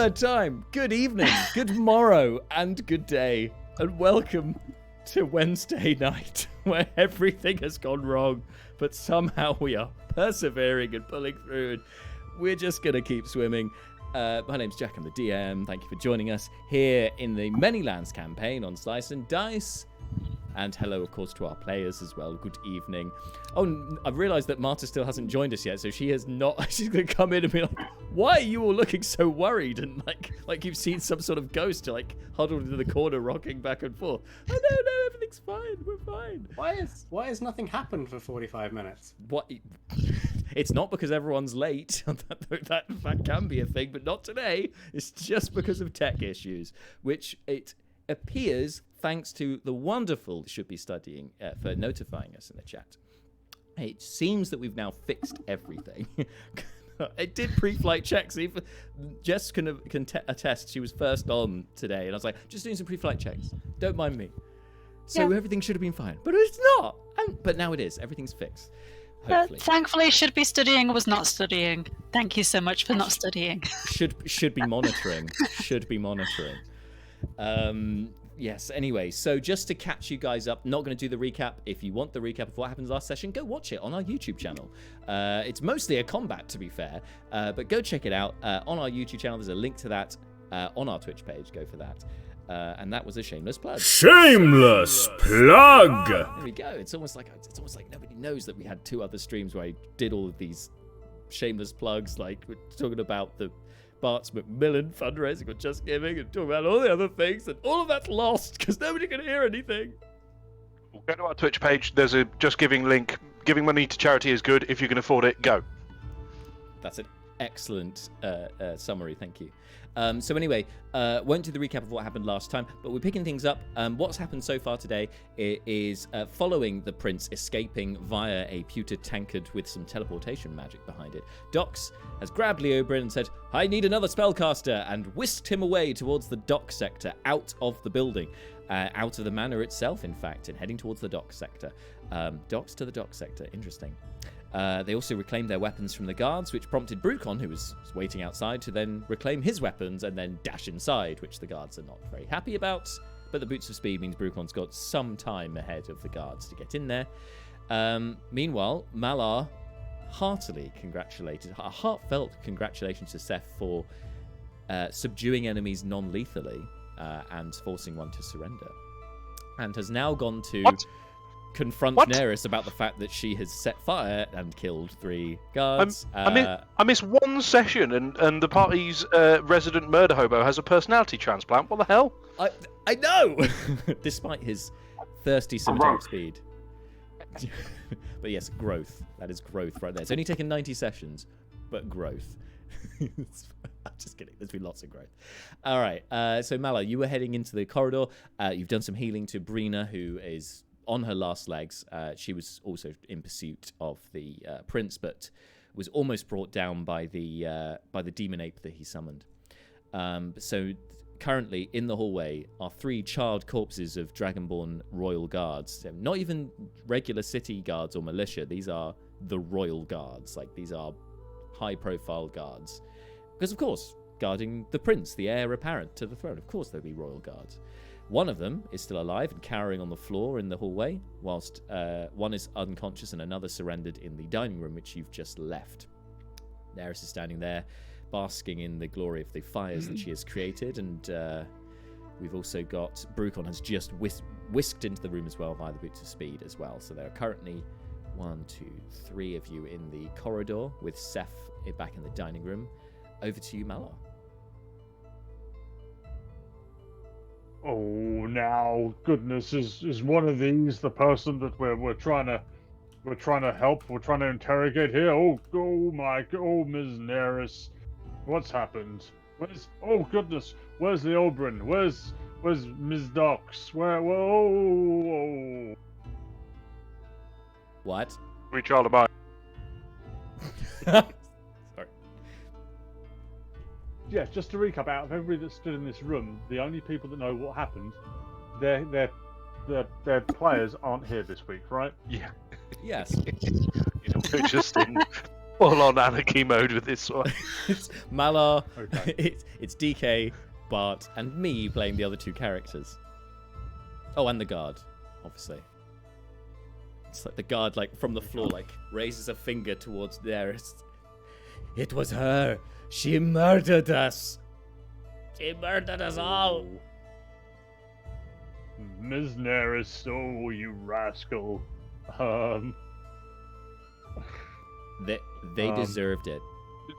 third time, good evening, good morrow, and good day, and welcome to Wednesday night, where everything has gone wrong, but somehow we are persevering and pulling through, and we're just going to keep swimming. My name's Jack, I'm the DM. Thank you for joining us here in the Manylands campaign on Slice and Dice. And hello, of course, to our players as well. Good evening. Oh, I've realised that Marta still hasn't joined us yet, so she has not. She's going to come in and be like, "Why are you all looking so worried?" And like you've seen some sort of ghost, like huddled into the corner, rocking back and forth. Oh no, everything's fine. We're fine. Why has nothing happened for 45 minutes? What? It's not because everyone's late. that can be a thing, but not today. It's just because of tech issues, which it appears, thanks to the wonderful Should Be Studying for notifying us in the chat. It seems that we've now fixed everything. It did pre-flight checks. Jess can attest she was first on today, and I was like, just doing some pre-flight checks. Don't mind me. So everything should have been fine, but it's not. But now it is. Everything's fixed. Thankfully, Should Be Studying was not studying. Thank you so much for not studying. Should be monitoring. Should be monitoring. Yes, anyway, so just to catch you guys up, not going to do the recap. If you want the recap of what happened last session, go watch it on our YouTube channel. It's mostly a combat, to be fair, but go check it out on our YouTube channel. There's a link to that on our Twitch page. Go for that. And that was a shameless plug. Shameless plug! There we go. It's almost like nobody knows that we had two other streams where I did all of these shameless plugs. Like, we're talking about the Bart's Macmillan fundraising or Just Giving, and talking about all the other things, and all of that's lost because nobody can hear anything. We'll go to our Twitch page. There's a Just Giving link. Giving money to charity is good. If you can afford it, go. That's an excellent summary. Thank you. So anyway, won't do the recap of what happened last time, but we're picking things up. What's happened so far today is following the prince escaping via a pewter tankard with some teleportation magic behind it. Dox has grabbed Leoborin and said, "I need another spellcaster," and whisked him away towards the dock sector, out of the building, out of the manor itself, in fact, and heading towards the dock sector. Docks to the dock sector. Interesting. They also reclaimed their weapons from the guards, which prompted Brucon, who was waiting outside, to then reclaim his weapons and then dash inside, which the guards are not very happy about. But the Boots of Speed means Brucon's got some time ahead of the guards to get in there. Meanwhile, Malar heartily congratulated, a heartfelt congratulations to Seth for subduing enemies non-lethally and forcing one to surrender. And has now gone to... What? Confront Neris about the fact that she has set fire and killed 3 guards. I missed one session, and the party's resident murder hobo has a personality transplant. What the hell? I know! Despite his thirsty scimitar speed. But yes, growth. That is growth right there. It's only taken 90 sessions, but growth. I'm just kidding. There's been lots of growth. All right. So, Mala, you were heading into the corridor. You've done some healing to Brina, who is on her last legs. She was also in pursuit of the prince, but was almost brought down by the demon ape that he summoned. So currently in the hallway are 3 charred corpses of Dragonborn royal guards. So not even regular city guards or militia. These are the royal guards. Like, these are high-profile guards. Because, of course, guarding the prince, the heir apparent to the throne. Of course there'll be royal guards. One of them is still alive and cowering on the floor in the hallway, whilst one is unconscious and another surrendered in the dining room, which you've just left. Neris is standing there, basking in the glory of the fires that she has created, and we've also got... Brucon has just whisked into the room as well via the Boots of Speed as well. So there are currently 1, 2, 3 of you in the corridor, with Seth back in the dining room. Over to you, Malar. Oh, now, goodness, is one of these the person that we're trying to help? We're trying to interrogate here. Oh Ms. Neris, what's happened? Oh goodness, where's Leoborin? Where's Ms. Dox? Whoa. What? We child of mine. Sorry. Yeah, just to recap, out of everybody that stood in this room, the only people that know what happened, their players aren't here this week, right? Yeah. Yes. We're just in full on anarchy mode with this one. It's Malar, Okay. it's DK, Bart, and me playing the other two characters. Oh, and the guard, obviously. It's like the guard, like, from the floor, like, raises a finger towards Daenerys. It was her. She murdered us. She murdered us all. Ms. Daenerys, oh, you rascal. They deserved it.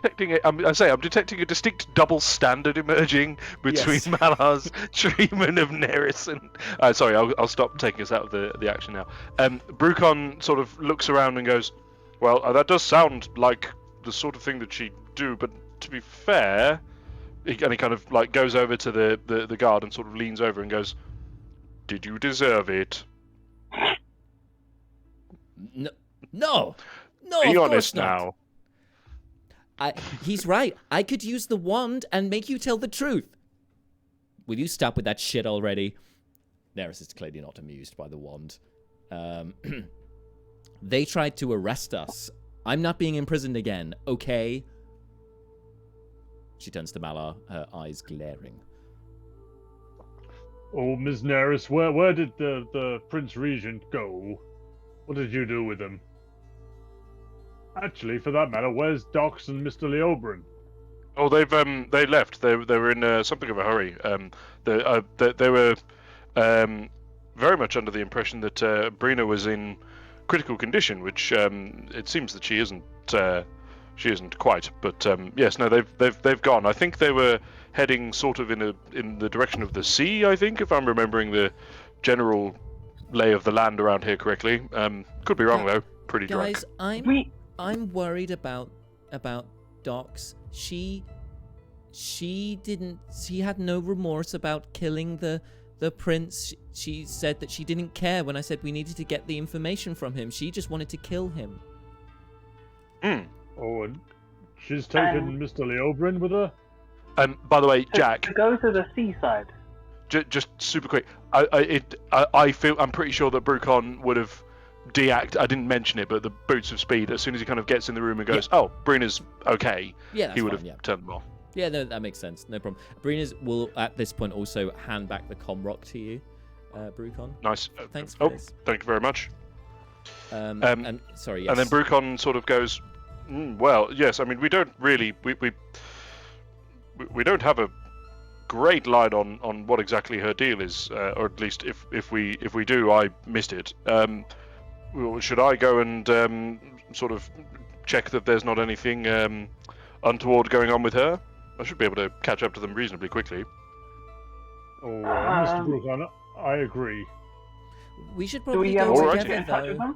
Detecting it, I'm detecting a distinct double standard emerging between Yes. Malar's treatment of Daenerys and. Sorry, I'll stop taking us out of the action now. Brucon sort of looks around and goes, "Well, that does sound like the sort of thing that she'd do, but to be fair," and he kind of like goes over to the guard and sort of leans over and goes, "Did you deserve it?" No. Be Of honest course not. now. He's right. I could use the wand and make you tell the truth. Will you stop with that shit already? Daenerys is clearly not amused by the wand. They tried to arrest us. I'm not being imprisoned again, okay? She turns to Malar, her eyes glaring. Oh, Ms. Daenerys, where did the Prince Regent go? What did you do with him? Actually, for that matter, where's Dox and Mr. Leoborin? Oh, they left. They were in something of a hurry. They were very much under the impression that Brina was in critical condition, which it seems that she isn't. She isn't quite. But yes, no, they've gone. I think they were heading sort of in the direction of the sea. I think, if I'm remembering the general lay of the land around here correctly. Could be wrong though. Pretty drunk. Guys, I'm worried about Dox. She had no remorse about killing the prince. She said that she didn't care when I said we needed to get the information from him. She just wanted to kill him. Oh, and she's taken Mr. Leoborin with her? By the way, Jack, To go to the seaside. just super quick. I feel I'm pretty sure that Brucon would have I didn't mention it, but the boots of speed. As soon as he kind of gets in the room and goes, "Oh, Brina's okay," Yeah, that's he would fine, have turned them off. Yeah, no, that makes sense. No problem. Brina's will at this point also hand back the comrock to you, Brucon. Nice. Thanks for this. Thank you very much. And sorry, yes. And then Brucon sort of goes, "Well, yes. I mean, we don't really we don't have a great line on what exactly her deal is, or at least if we do, I missed it. Should I go and sort of check that there's not anything untoward going on with her? I should be able to catch up to them reasonably quickly." Oh, Mr. Brucon, I agree. We should Do probably we go ever Alright. get in touch together, with though. them?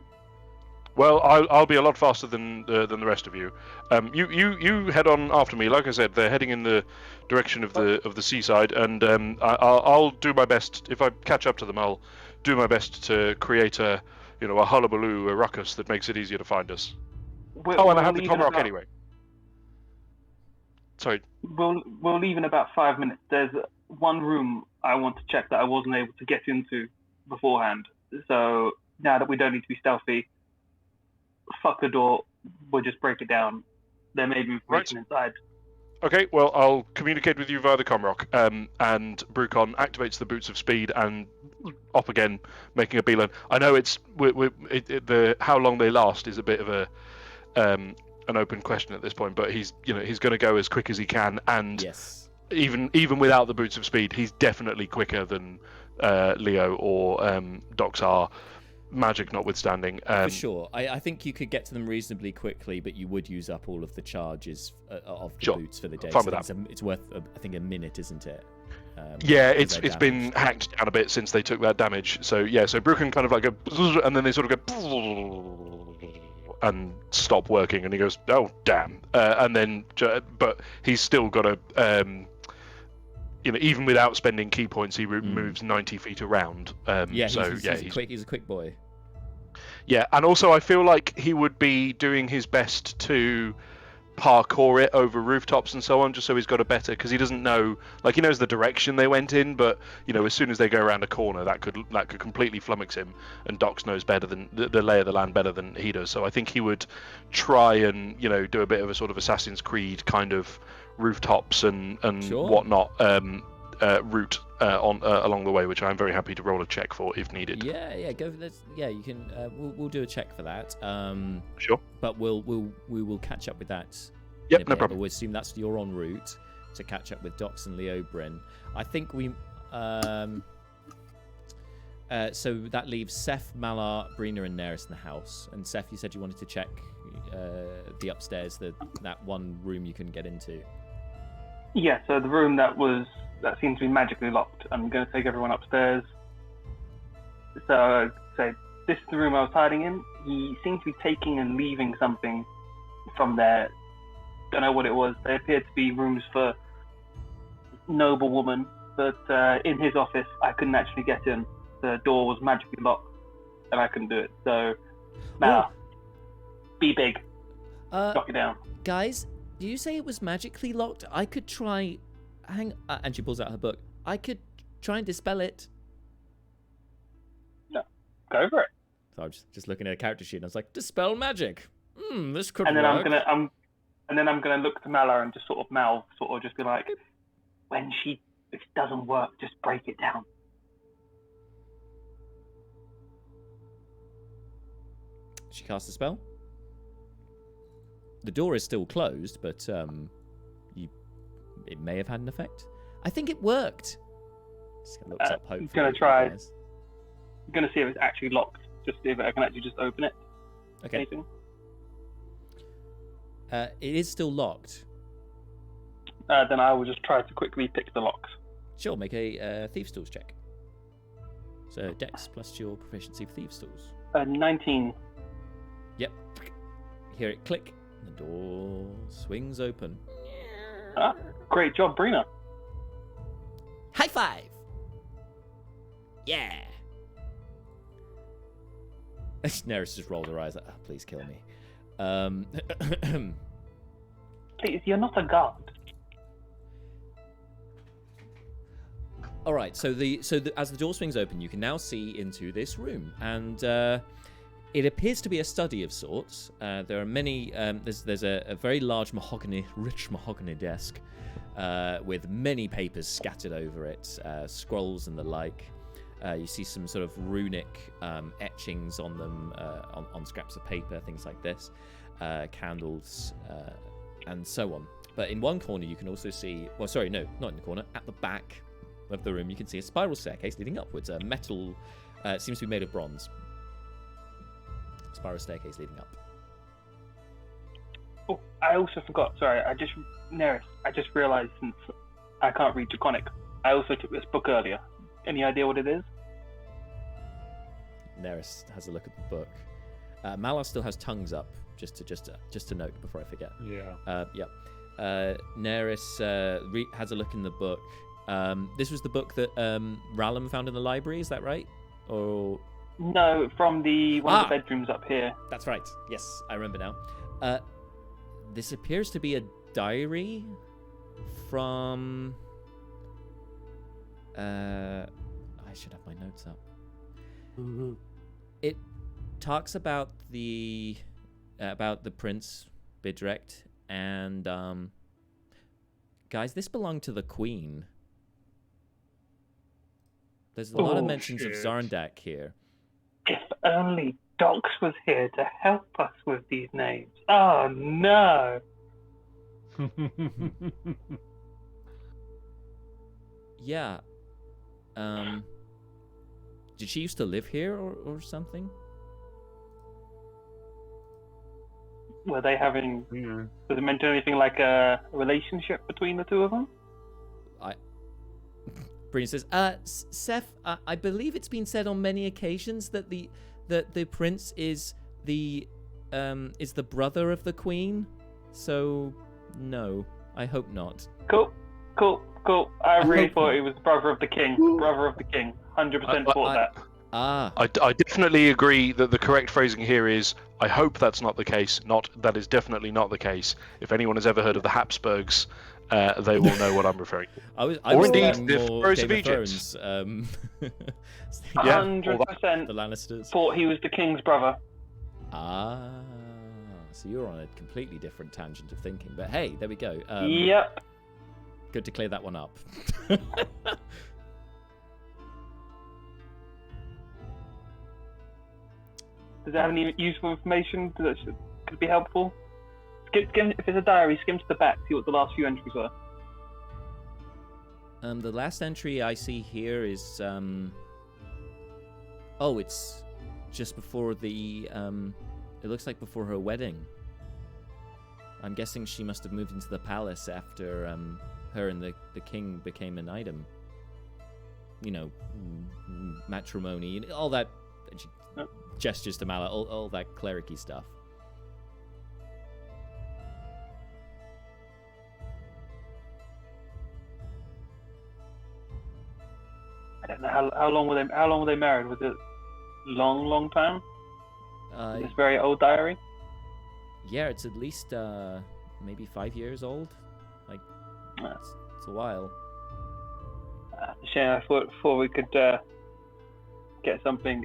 Well, I'll be a lot faster than the rest of you. You head on after me. Like I said, they're heading in the direction of the seaside, and I'll do my best. If I catch up to them, I'll do my best to create a hullabaloo, a ruckus that makes it easier to find us. We'll And I have the leave in comrock about- anyway. Sorry. We'll leave in about 5 minutes. There's one room I want to check that I wasn't able to get into beforehand. So now that we don't need to be stealthy, fuck the door. We'll just break it down. There may be information inside. Okay, well, I'll communicate with you via the comrock. And Brucon activates the boots of speed and up again, making a beeline. I know the how long they last is a bit of an open question at this point, but he's going to go as quick as he can, and Yes. even without the boots of speed, he's definitely quicker than Leo or Dox are, magic notwithstanding. For sure. I think you could get to them reasonably quickly, but you would use up all of the charges of the Sure. boots for the day. Fine So with it's worth, I think, a minute, isn't it? Yeah, because it's they're been damaged. hacked down a bit since they took that damage. So yeah, so Brucon kind of like go, and then they sort of go and stop working, and he goes, "Oh damn!" And then, but he's still got a, even without spending key points, he moves 90 feet around. Yeah, so he's a quick boy. Yeah, and also I feel like he would be doing his best to parkour it over rooftops and so on, just so he's got a better, because he doesn't know, like he knows the direction they went in, but as soon as they go around a corner, that could completely flummox him. And Dox knows better than the lay of the land better than he does. So I think he would try and do a bit of a sort of Assassin's Creed kind of rooftops and Sure. whatnot route along the way, which I'm very happy to roll a check for if needed. Yeah, go for this. Yeah, you can. We'll do a check for that. Sure. But we will catch up with that. Yep, in a no bit, problem. But we'll assume that's you're en route to catch up with Dox and Leoborin. I think we. So that leaves Seth, Malar, Brina, and Neris in the house. And Seth, you said you wanted to check the upstairs, that one room you couldn't get into. Yeah, so the room that seems to be magically locked. I'm going to take everyone upstairs. So this is the room I was hiding in. He seemed to be taking and leaving something from there. Don't know what it was. They appeared to be rooms for noble woman, but in his office I couldn't actually get in. The door was magically locked, and I couldn't do it. So, now, be big. Lock it down. Guys, do you say it was magically locked? I could try. And she pulls out her book. I could try and dispel it. No, go for it. So I was just looking at a character sheet, and I was like, dispel magic. This could And then work. I'm gonna look to Mala and just sort of mouth, sort of just be like, if it doesn't work, just break it down. She casts a spell. The door is still closed, but it may have had an effect. I think it worked. Just looks up, hopefully. Gonna try. I'm gonna see if it's actually locked. Just see if I can actually just open it. Okay. Anything? It is still locked. Then I will just try to quickly pick the locks. Sure, make a Thieves' Tools check. So Dex plus your proficiency for Thieves' Tools. 19. Yep. Hear it click. The door swings open. Great job, Brina. High five! Yeah! Neris just rolls her eyes like, please kill me. Please, you're not a guard. All right, so as the door swings open, you can now see into this room, and it appears to be a study of sorts. There are many. There's a very large rich mahogany desk with many papers scattered over it, scrolls and the like. You see some sort of runic etchings on them, on scraps of paper, things like this, candles, and so on. But in one corner, you can also see. Well, sorry, no, not in the corner. At the back of the room, you can see a spiral staircase leading upwards. A metal. It seems to be made of bronze. Spiral staircase leading up. Oh, I also forgot. Sorry, I just realised, since I can't read Draconic, I also took this book earlier. Any idea what it is? Neris has a look at the book. Malar still has tongues up, just to note before I forget. Yeah. Yeah. Neris has a look in the book. This was the book that Rallum found in the library. Is that right? Or No, from one of the bedrooms up here. That's right. Yes, I remember now. This appears to be a diary from. I should have my notes up. Mm-hmm. It talks about the prince Bidrect, and guys, this belonged to the queen. There's a lot of mentions of Zarndak here. If only Dox was here to help us with these names. Oh no! Yeah. Did she used to live here or something? Were they having? Was it meant to anything like a relationship between the two of them? Brina says, Seth, I believe it's been said on many occasions that the prince is the brother of the queen. So no, I hope not. Cool. I really thought he was brother of the king. Brother of the king. 100% thought that. Ah, I definitely agree that the correct phrasing here is, I hope that's not the case, not that is definitely not the case. If anyone has ever heard of the Habsburgs, they will know what I'm referring to. I Or was indeed, thinking the more Pharaohs Game of of Egypt. Thrones. Yeah, 100% the Lannisters. thought he was the king's brother. Ah, so you're on a completely different tangent of thinking. But hey, there we go. Yep. Good to clear that one up. Does it have any useful information that could be helpful? Skim, if it's a diary, skim to the back, see what the last few entries were. The last entry I see here is oh, it's just before the it looks like before her wedding. I'm guessing she must have moved into the palace after her and the king became an item. You know, matrimony, all that. She gestures to Mala, all that clericy stuff. I don't know how long were they. How long were they married? Was it long time? This very old diary. Yeah, it's at least maybe 5 years old. Like it's a while. Shame. I thought we could get something.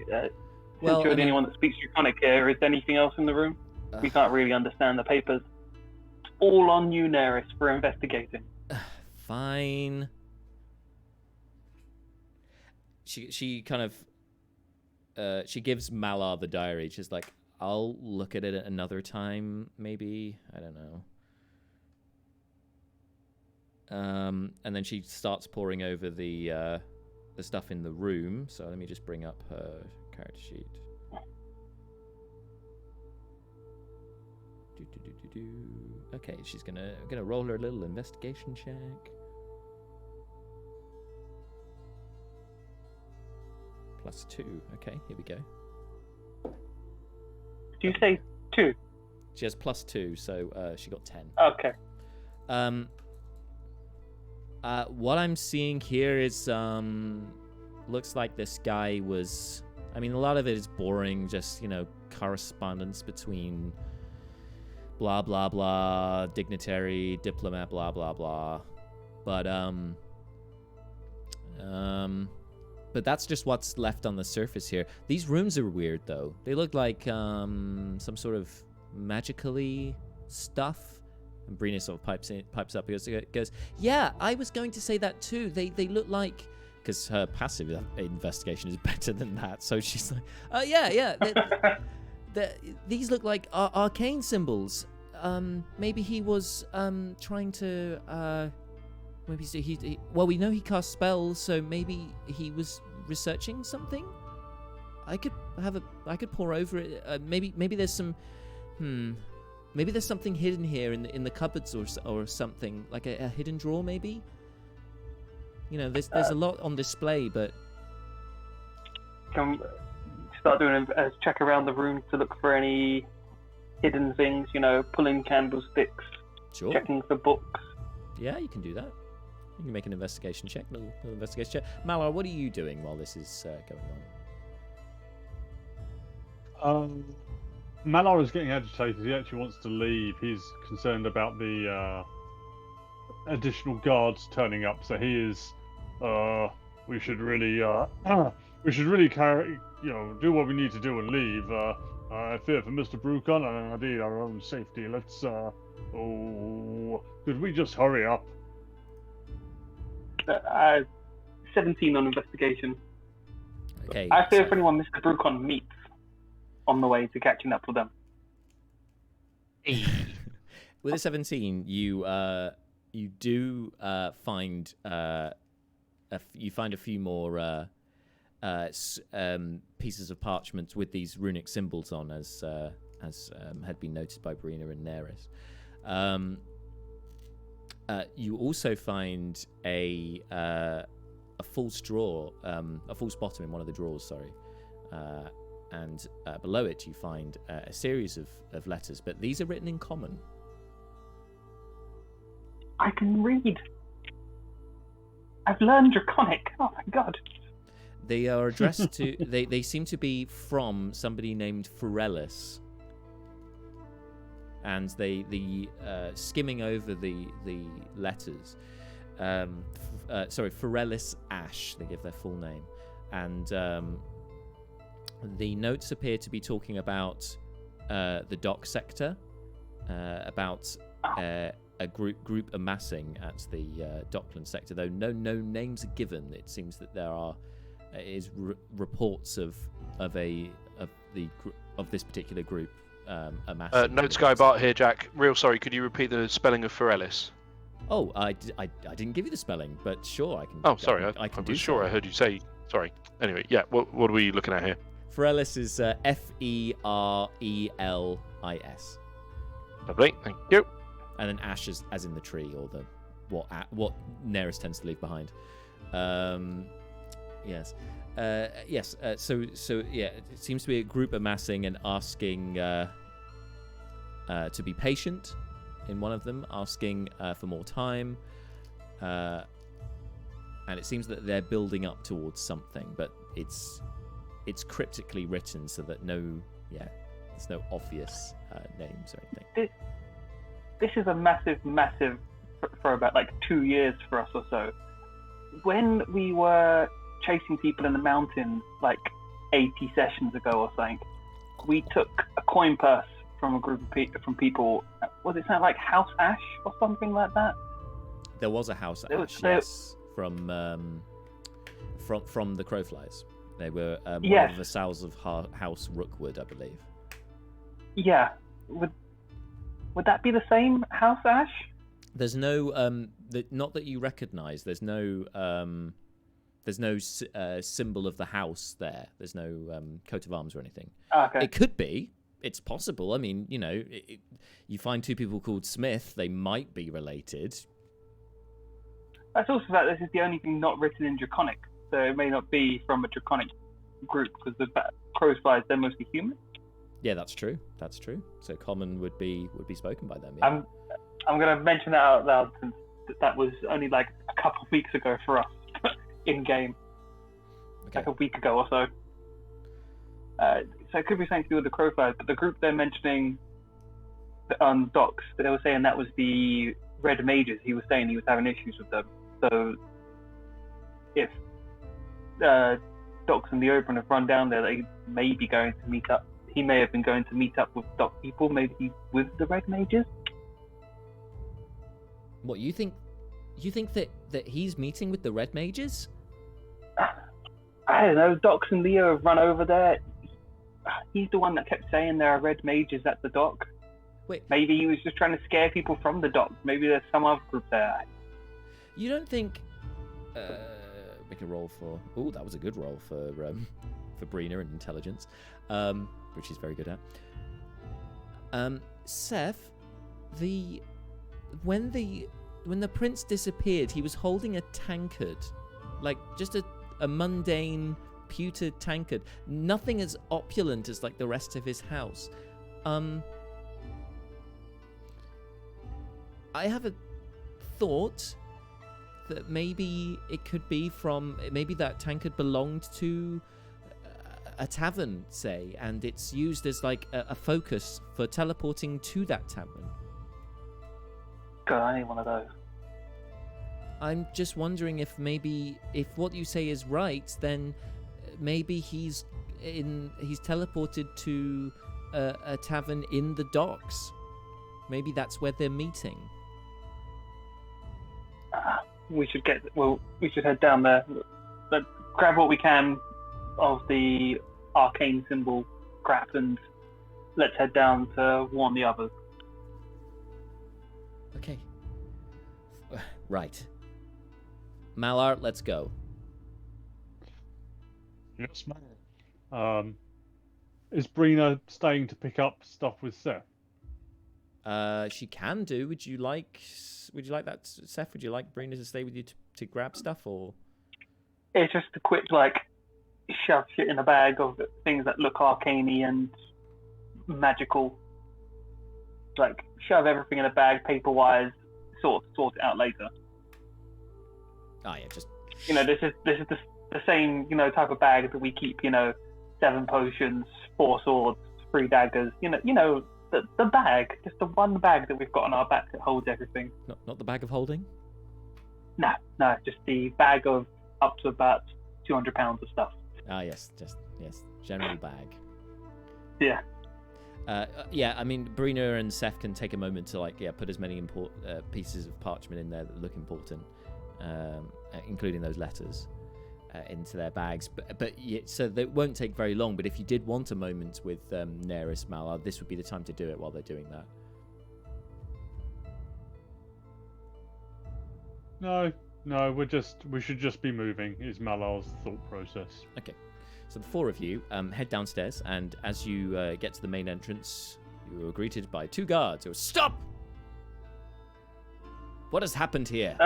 Well, since you're the only one that speaks Draconic here, is there anything else in the room? We can't really understand the papers. It's all on you, Neris, for investigating. Fine. She kind of she gives Malar the diary. She's like, I'll look at it at another time, maybe. I don't know. And then she starts poring over the stuff in the room. So let me just bring up her character sheet. Okay, she's gonna roll her little investigation check. +2. Okay, here we go. Do you say 2? She has +2, so she got 10. Okay. What I'm seeing here is looks like this guy was. I mean, a lot of it is boring, just correspondence between blah blah blah, dignitary, diplomat, blah blah blah. But that's just what's left on the surface here. These rooms are weird, though. They look like some sort of magically stuff. And Brina sort of pipes up. He goes, yeah, I was going to say that too. They look like, because her passive investigation is better than that. So she's like, yeah. These look like arcane symbols. Maybe he was trying to. Maybe he well, we know he casts spells, so maybe he was researching something. I could pour over it. Maybe there's some. Maybe there's something hidden here in the cupboards or something, like a hidden drawer, maybe. There's a lot on display, but. Can start doing a check around the room to look for any hidden things. Pulling candlesticks, Sure. checking for books. Yeah, you can do that. You can make an investigation check, little investigation check. Malar, what are you doing while this is going on? Malar is getting agitated. He actually wants to leave. He's concerned about the additional guards turning up. So he is. We should really carry. Do what we need to do and leave. I fear for Mr. Brucon and indeed our own safety. Let's. Could we just hurry up? 17 on investigation. Okay. I fear for anyone Mr. Brucon meets on the way to catching up with them. With a 17, you do find you find a few more pieces of parchment with these runic symbols on, as had been noted by Brina and Neris. You also find a false drawer, a false bottom in one of the drawers. Sorry. And below it you find a series of letters, but these are written in common. I can read. I've learned Draconic. Oh my god. They are addressed to. They seem to be from somebody named Forellis. And the skimming over the letters. Forellis Ash. They give their full name, and the notes appear to be talking about the dock sector, about a group amassing at the Dockland sector. Though no names are given, it seems that there are reports of this particular group amassing. Note Skybart here, Jack. Real sorry, could you repeat the spelling of Forellis? Oh, I didn't give you the spelling, but sure, I can. Oh, sorry, I can I do was sure so. I heard you say. Sorry. Anyway, yeah. What are we looking at here? Forellis is Ferelis, Lovely, thank you. and then Ash is as in the tree, or the what Neris tends to leave behind. Yes. So yeah, it seems to be a group amassing and asking to be patient. In one of them, asking for more time, and it seems that they're building up towards something, but it's cryptically written so that there's no obvious names or anything. This is a massive for about like 2 years for us or so. When we were chasing people in the mountains like 80 sessions ago or something, we took a coin purse from a group of people. Was it something like House Ash or something like that? There was a House Ash, yes, from the Crowflies. They were one of the vassals of House Rookwood, I believe. Yeah. Would that be the same House Ash? There's no not that you recognise. There's no symbol of the house there. There's no coat of arms or anything. Okay. It could be. It's possible. I mean, you find two people called Smith, they might be related. That's also that this is the only thing not written in Draconic, so it may not be from a Draconic group because the Crowflies, they're mostly human. Yeah, that's true. That's true. So common would be spoken by them. Yeah. I'm going to mention that out loud since that was only like a couple of weeks ago for us in game, like a week ago or so. So it could be something to do with the Crowflies, but the group they're mentioning on docks, they were saying that was the Red Mages. He was saying he was having issues with them. So if Docs and the Oberon have run down there, they may be going to meet up. He may have been going to meet up with Dock people, maybe he's with the Red Mages. What, you think that he's meeting with the Red Mages? I don't know, Docs and Leo have run over there. He's the one that kept saying there are Red Mages at the dock. Wait. Maybe he was just trying to scare people from the dock. Maybe there's some other group there. You don't think... make a roll for... Oh, that was a good roll for Brina and intelligence, which he's very good at. Seth, when the prince disappeared, he was holding a tankard, like just a mundane pewter tankard, nothing as opulent as like the rest of his house. I have a thought that maybe it could be maybe that tankard belonged to a tavern, say, and it's used as like a focus for teleporting to that tavern. God, I need one of those. I'm just wondering if what you say is right, then maybe he's teleported to a tavern in the docks. Maybe that's where they're meeting. We should head down there. Let's grab what we can of the arcane symbol crap, and let's head down to warn the others. Okay. Right. Malar, let's go. Yes, man. Is Brina staying to pick up stuff with Seth? She can do. Would you like that, Seth? Would you like Brina to stay with you to grab stuff, or? It's just a quick shove shit in a bag of things that look arcane-y and magical. Like shove everything in a bag, paper-wise, sort it out later. Oh yeah, just. This is the the same, type of bag that we keep, 7 potions, 4 swords, 3 daggers. The bag, just the one bag that we've got on our back that holds everything. Not the bag of holding? No, just the bag of up to about 200 pounds of stuff. Ah, yes, general bag. Yeah. Yeah, I mean, Brina and Seth can take a moment to put as many pieces of parchment in there that look important, including those letters, into their bags. So it won't take very long. But if you did want a moment with Neris, Malar, this would be the time to do it while they're doing that. No, we should just be moving. Is Malar's thought process. Okay. So the 4 of you head downstairs, and as you get to the main entrance, you are greeted by 2 guards who are, "Stop! What has happened here?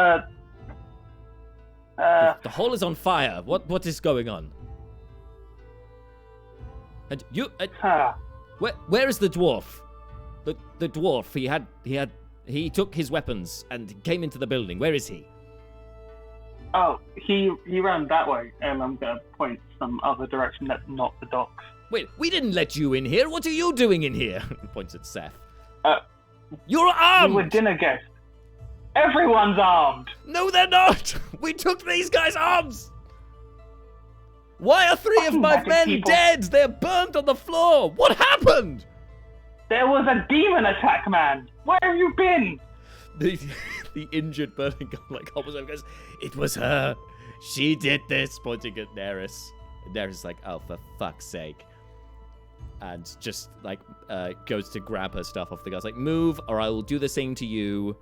The hall is on fire. What is going on? And you, where is the dwarf? The dwarf. He took his weapons and came into the building. Where is he?" Oh, he ran that way, and I'm going to point some other direction that's not the docks. Wait, we didn't let you in here. What are you doing in here? He points at Seth. You're armed! You were dinner guests. Everyone's armed! No, they're not! We took these guys' arms! Why are 3 of my men dead? They're burnt on the floor! What happened? There was a demon attack, man! Where have you been? The injured burning hobbles over, goes, "It was her. She did this," pointing at Neris. And Neris is like, "Oh, for fuck's sake." And just, goes to grab her stuff off the guards. Like, "Move, or I will do the same to you."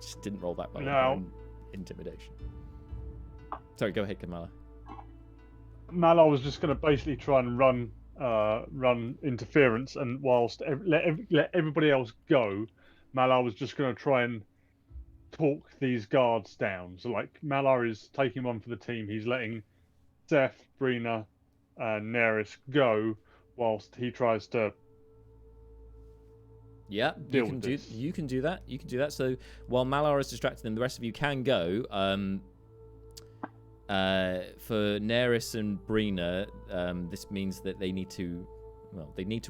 Just didn't roll that well. No. Intimidation. Sorry, go ahead, Kamala. Malar was just going to basically try and run interference, and whilst let everybody else go, Malar was just going to try and talk these guards down. So Malar is taking one for the team. He's letting Seth, Brina, and Neris go whilst he tries to. Yeah, you can do that. So while Malar is distracting them, the rest of you can go. For Neris and Brina, this means that they need to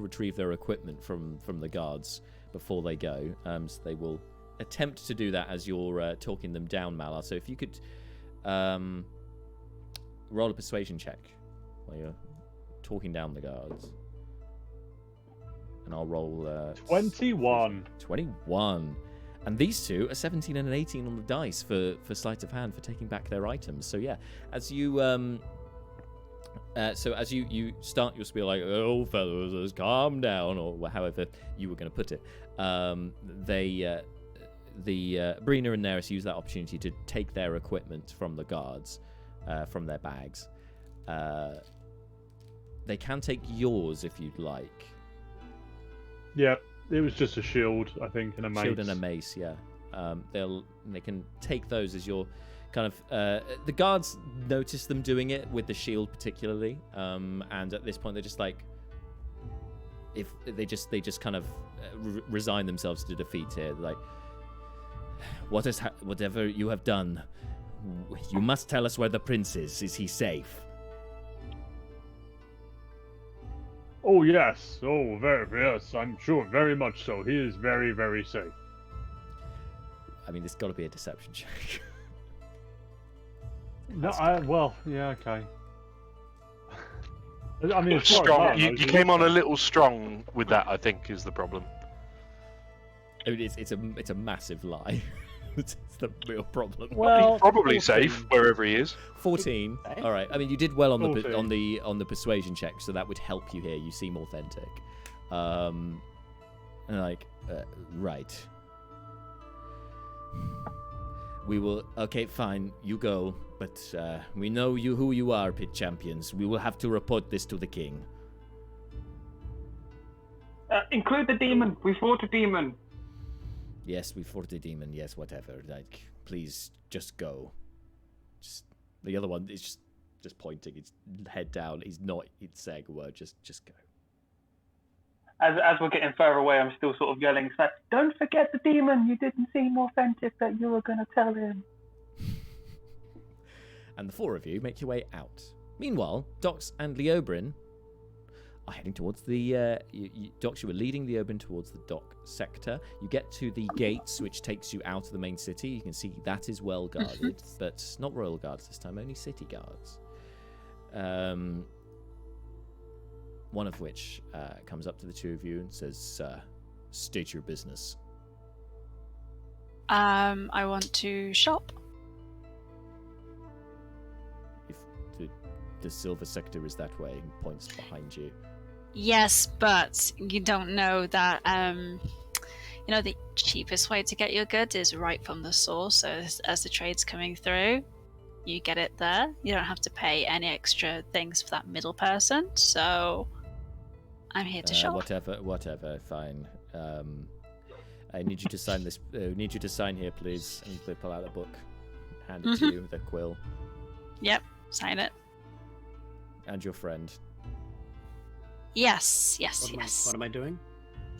retrieve their equipment from the guards before they go. So they will attempt to do that as you're talking them down, Malar. So if you could roll a persuasion check while you're talking down the guards. And I'll roll 21. 21. And these 2 are 17 and an 18 on the dice for sleight of hand for taking back their items. So yeah, as you you start your spiel like, "Oh, fellows, calm down," or however you were going to put it, Brina and Neris use that opportunity to take their equipment from the guards, from their bags. They can take yours if you'd like. Yeah, it was just a shield, I think, and a mace. Shield and a mace, yeah. They can take those as your kind of. The guards notice them doing it with the shield particularly, and at this point they're just like, if they just kind of resign themselves to defeat here. They're like, whatever you have done, you must tell us where the prince is. Is he safe? Oh, yes. Oh, yes, I'm sure. Very much so. He is very, very safe. I mean, there's got to be a deception check. No, yeah, okay. I mean, it's strong. You came on a little strong with that, I think, is the problem. I mean, it's a massive lie. It's the real problem. Well, he's probably 14. safe wherever he is. 14. All right. I mean, you did well on 14. the persuasion check, so that would help you here. You seem authentic. Right. We will. Okay, fine. You go. But we know who you are, pit champions. We will have to report this to the king. Include the demon. We fought a demon. Yes, we fought the demon. Yes, whatever. Please, just go. The other one is just pointing. His head down. He's not saying a word. Just go. As we're getting further away, I'm still sort of yelling, "Don't forget the demon. You didn't seem authentic that you were going to tell him." and the four of you make your way out. Meanwhile, Dox and Leoborin are heading towards the... Dox, you were leading Leoborin towards the dock sector. You get to the gates, which takes you out of the main city. You can see that is well guarded, but not royal guards this time, only city guards. One of which comes up to the two of you and says, state your business. I want to shop. If the silver sector is that way, and points behind you. Yes, but you don't know that, the cheapest way to get your goods is right from the source. So as the trade's coming through, you get it there. You don't have to pay any extra things for that middle person. So I'm here to shop. Whatever, fine. I need you to sign this. Need you to sign here, please. And they pull out a book, hand it to you with a quill. Yep, sign it. And your friend. Yes. What am I doing?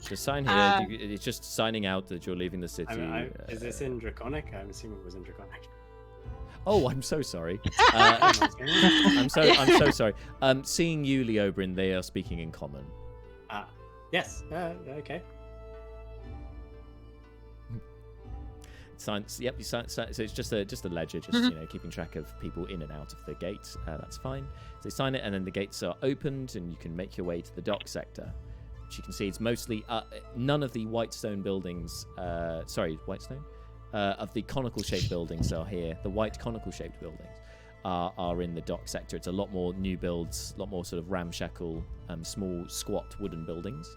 Just sign here. It's just signing out that you're leaving the city. Is this in Draconic? I'm assuming it was in Draconic. Oh, I'm so sorry. I'm so sorry. Seeing you, Leoborin, they are speaking in common. Yes. Okay. Signs. Yep. You sign, so it's just a ledger, keeping track of people in and out of the gate. That's fine. So you sign it, and then the gates are opened, and you can make your way to the dock sector, which you can see it's mostly none of the whitestone buildings. Whitestone. Of the conical-shaped buildings are here. The white conical-shaped buildings are in the dock sector. It's a lot more new builds, a lot more sort of ramshackle, small, squat wooden buildings,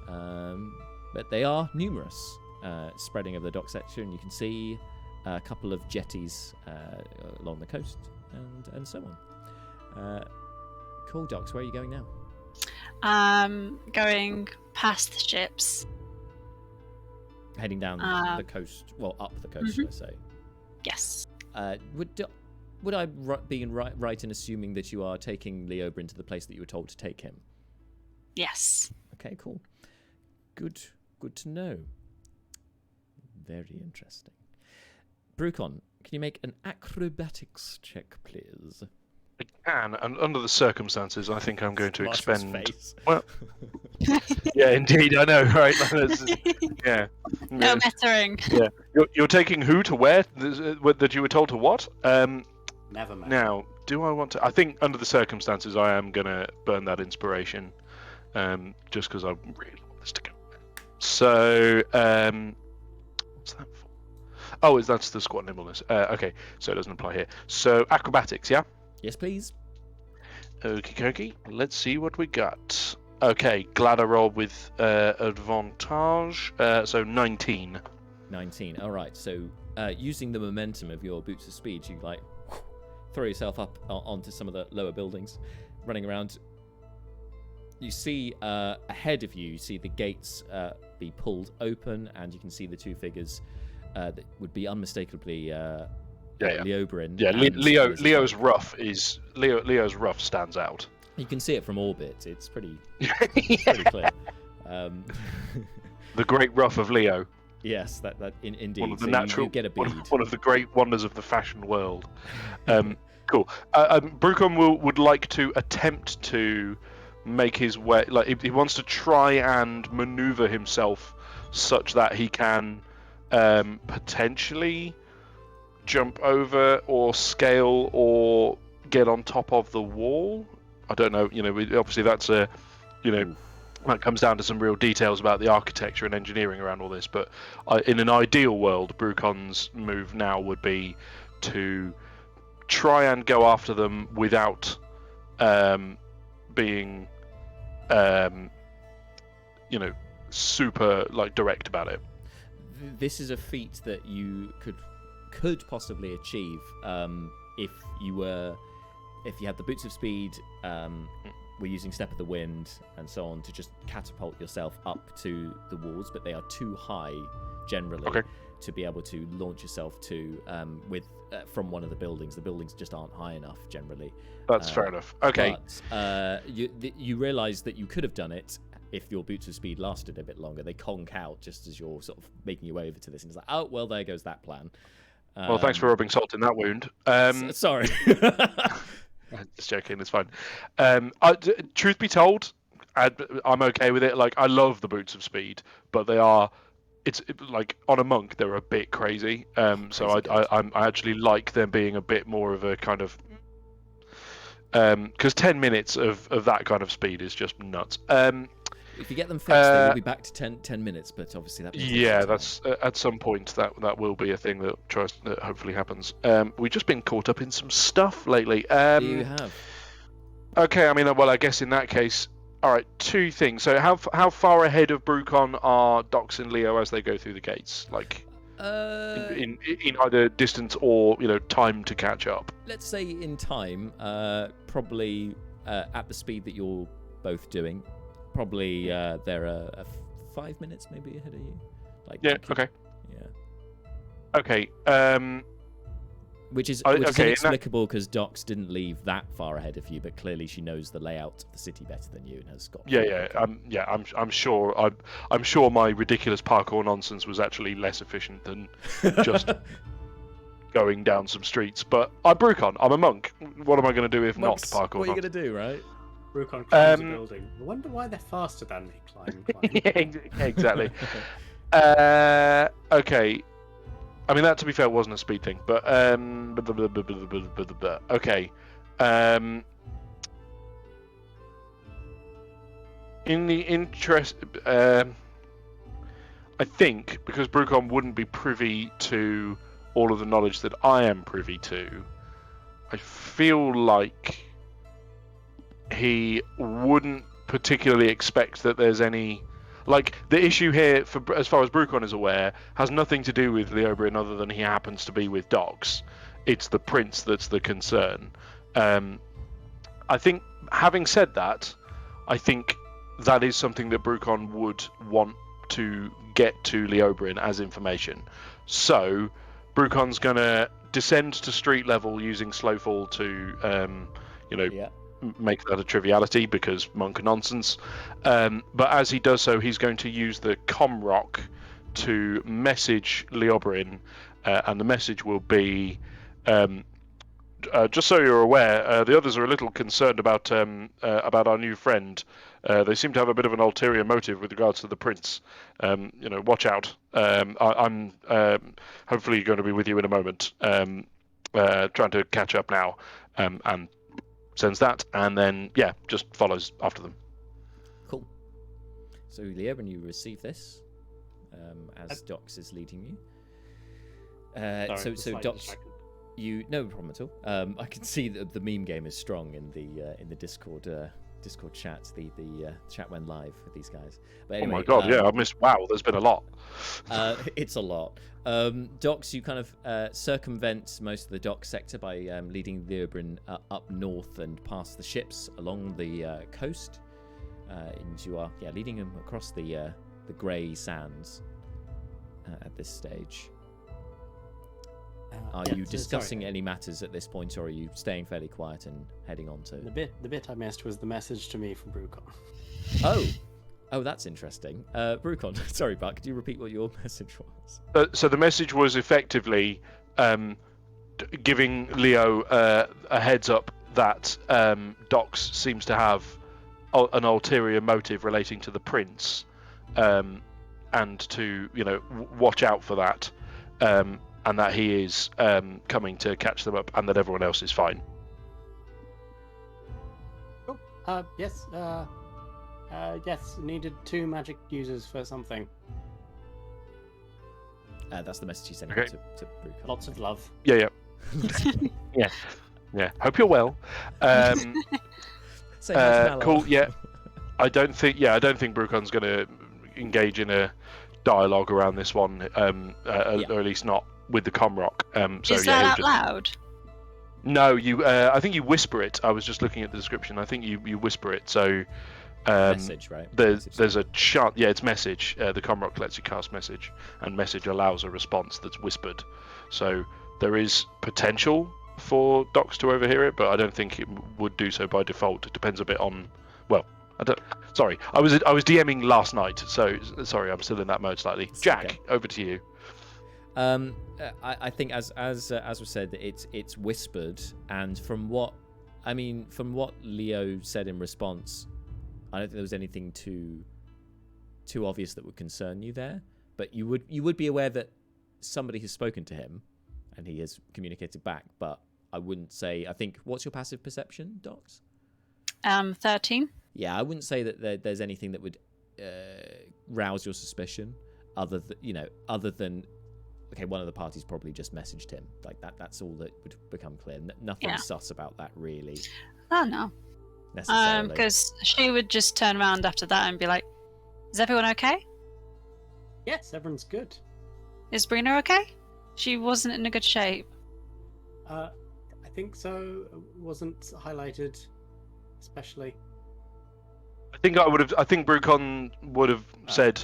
but they are numerous. Spreading over the dock sector, and you can see a couple of jetties along the coast, and so on. Cool, Dox. Where are you going now? Going past the ships. Heading down the coast, up the coast, should I say? Yes. Would I be right in assuming that you are taking Leoborin to the place that you were told to take him? Yes. Okay, cool. Good to know. Very interesting. Brucon, can you make an acrobatics check, please? I can, and under the circumstances, I think I'm going to Marshall's expend. face. Well, yeah, indeed, I know, right? Yeah. No mattering. Yeah, you're taking who to where? That you were told to what? Never mind. Now, do I want to? I think under the circumstances, I am gonna burn that inspiration, just because I really want this to go. So, what's that for? Oh, that's the squat nimbleness. Okay, so it doesn't apply here. So acrobatics, yeah. Yes, please. Okie dokie. Let's see what we got. Okay, glad I rolled with advantage. So 19. 19. All right. So using the momentum of your boots of speed, you throw yourself up onto some of the lower buildings, running around. You see ahead of you, see the gates be pulled open, and you can see the two figures that would be unmistakably Leoborin. Yeah, Leo's rough stands out. You can see it from orbit. It's pretty clear. The great ruff of Leo. Yes, that indeed. One of the you get a bead. One of the great wonders of the fashion world. Cool. Brucon would like to attempt to make his way. He wants to try and maneuver himself such that he can potentially jump over or scale or get on top of the wall. I don't know. Obviously that's that comes down to some real details about the architecture and engineering around all this. But in an ideal world, Brucon's move now would be to try and go after them without being super direct about it. This is a feat that you could possibly achieve if you had the boots of speed, were using step of the wind and so on to just catapult yourself up to the walls, but they are too high generally to be able to launch yourself to from one of the buildings. The buildings just aren't high enough generally. That's fair enough. Okay. But you realise that you could have done it if your boots of speed lasted a bit longer. They conk out just as you're sort of making your way over to this, and it's like, oh well, there goes that plan. Well, thanks for rubbing salt in that wound. Sorry. Just joking, it's fine. Truth be told, I'm okay with it. Like, I love the boots of speed, but it's like on a monk they're a bit crazy. So I actually like them being a bit more of a kind of because 10 minutes of that kind of speed is just nuts. If you get them fixed, they will be back to 10 minutes, but obviously that. That's at some point that will be a thing that hopefully happens. We've just been caught up in some stuff lately. You have. Okay, I mean, well, I guess in that case, all right. Two things. So, how far ahead of Brucon are Dox and Leo as they go through the gates? Like, in either distance or time to catch up. Let's say in time, probably at the speed that you're both doing. Probably they're 5 minutes maybe ahead of you. Like Okay. Yeah. Okay. Which is inexplicable because Dox didn't leave that far ahead of you, but clearly she knows the layout of the city better than you and has got. I'm sure. I'm sure my ridiculous parkour nonsense was actually less efficient than just going down some streets. But I'm Brucon. I'm a monk. What am I going to do if Monks, not parkour? What are you going to do, right? Brucon climbs a building. I wonder why they're faster than me. Climb. Yeah, exactly. Okay. I mean, that, to be fair, wasn't a speed thing, but okay. In the interest, I think because Brucon wouldn't be privy to all of the knowledge that I am privy to, I feel like he wouldn't particularly expect that there's any. Like, the issue here, as far as Brucon is aware, has nothing to do with Leoborin other than he happens to be with Dox. It's the prince that's the concern. I think, having said that, I think that is something that Brucon would want to get to Leoborin as information. So, Brucon's going to descend to street level using Slowfall to, make that a triviality because monk nonsense. But as he does so, he's going to use the Comrock to message Leoborin, and the message will be, just so you're aware, the others are a little concerned about our new friend. They seem to have a bit of an ulterior motive with regards to the prince. Watch out. I'm hopefully going to be with you in a moment. Trying to catch up now, and sends that, and then just follows after them. Cool. So Leo, when you receive this, as Dox is leading you, so Dox, no problem at all. I can see that the meme game is strong in the Discord chat. The chat went live with these guys. But anyway, oh my god, I missed. Wow, there's been a lot. It's a lot. Dox, you kind of circumvent most of the dock sector by leading Leoborin up north and past the ships along the coast. And you are leading him across the grey sands at this stage. Are you discussing any matters at this point, or are you staying fairly quiet and heading on to... The bit I missed was the message to me from Brucon. Oh, that's interesting. Brucon, sorry, Buck, could you repeat what your message was? So the message was effectively giving Leo a heads up that Dox seems to have an ulterior motive relating to the prince, and to watch out for that, and that he is coming to catch them up, and that everyone else is fine. Cool. Yes. Yes, needed 2 magic users for something. That's the message he sent Okay. to Brucon. Lots of love. Yeah. Hope you're well. Cool. Yeah. I don't think Brucon's going to engage in a dialogue around this one, or at least not with the Comrock. Is that out loud? No, I think you whisper it. I was just looking at the description. I think you whisper it. So. Message, right? There's a chance. Yeah, it's message. The Comrock lets you cast message, and message allows a response that's whispered. So there is potential for Dox to overhear it, but I don't think it would do so by default. It depends a bit on. Well, sorry, I was DMing last night, so sorry, I'm still in that mode slightly. Jack, over to you. I think as was said, it's whispered, and from what Leo said in response, I don't think there was anything too obvious that would concern you there. But you would be aware that somebody has spoken to him, and he has communicated back. But I wouldn't say. I think, what's your passive perception, Docs? 13. Yeah, I wouldn't say that there's anything that would rouse your suspicion, other than okay, one of the parties probably just messaged him. Like that's all that would become clear. Nothing sus about that, really. Oh no. Necessarily. Because she would just turn around after that and be like, "Is everyone okay? Yes, everyone's good. Is Brina okay? She wasn't in a good shape." I think so. Wasn't highlighted, especially. I think Brucon would have said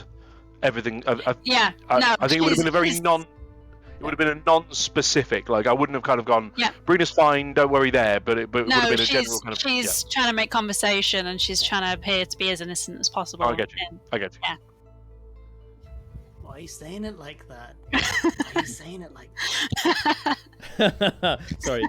everything. I think it would have been a very It would have been a non-specific. Like I wouldn't have kind of gone. Yeah. Brina's fine. Don't worry there. But it would have been a general kind of. She's trying to make conversation and she's trying to appear to be as innocent as possible. Oh, I get you. Yeah. Why are you saying it like that? Why are you saying it like that? Sorry.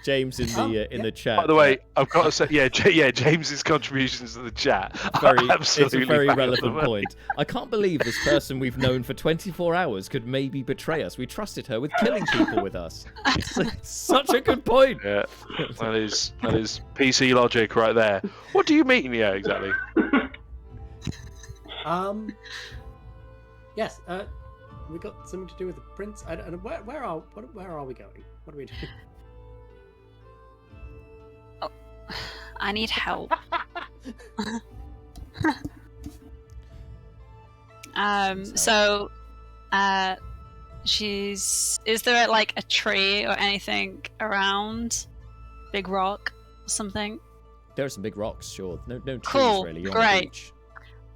James in the chat. By the way, I've got to say, James's contributions to the chat. It's a very relevant point. I can't believe this person we've known for 24 hours could maybe betray us. We trusted her with killing people with us. It's such a good point. Yeah, that is PC logic right there. What do you mean? Yeah, exactly. Yes. We got something to do with the prince. Where are we going? What are we doing? I need help. So, is there like a tree or anything around? Big rock or something? There are some big rocks, sure. No trees Cool. really. You're Great. on the beach.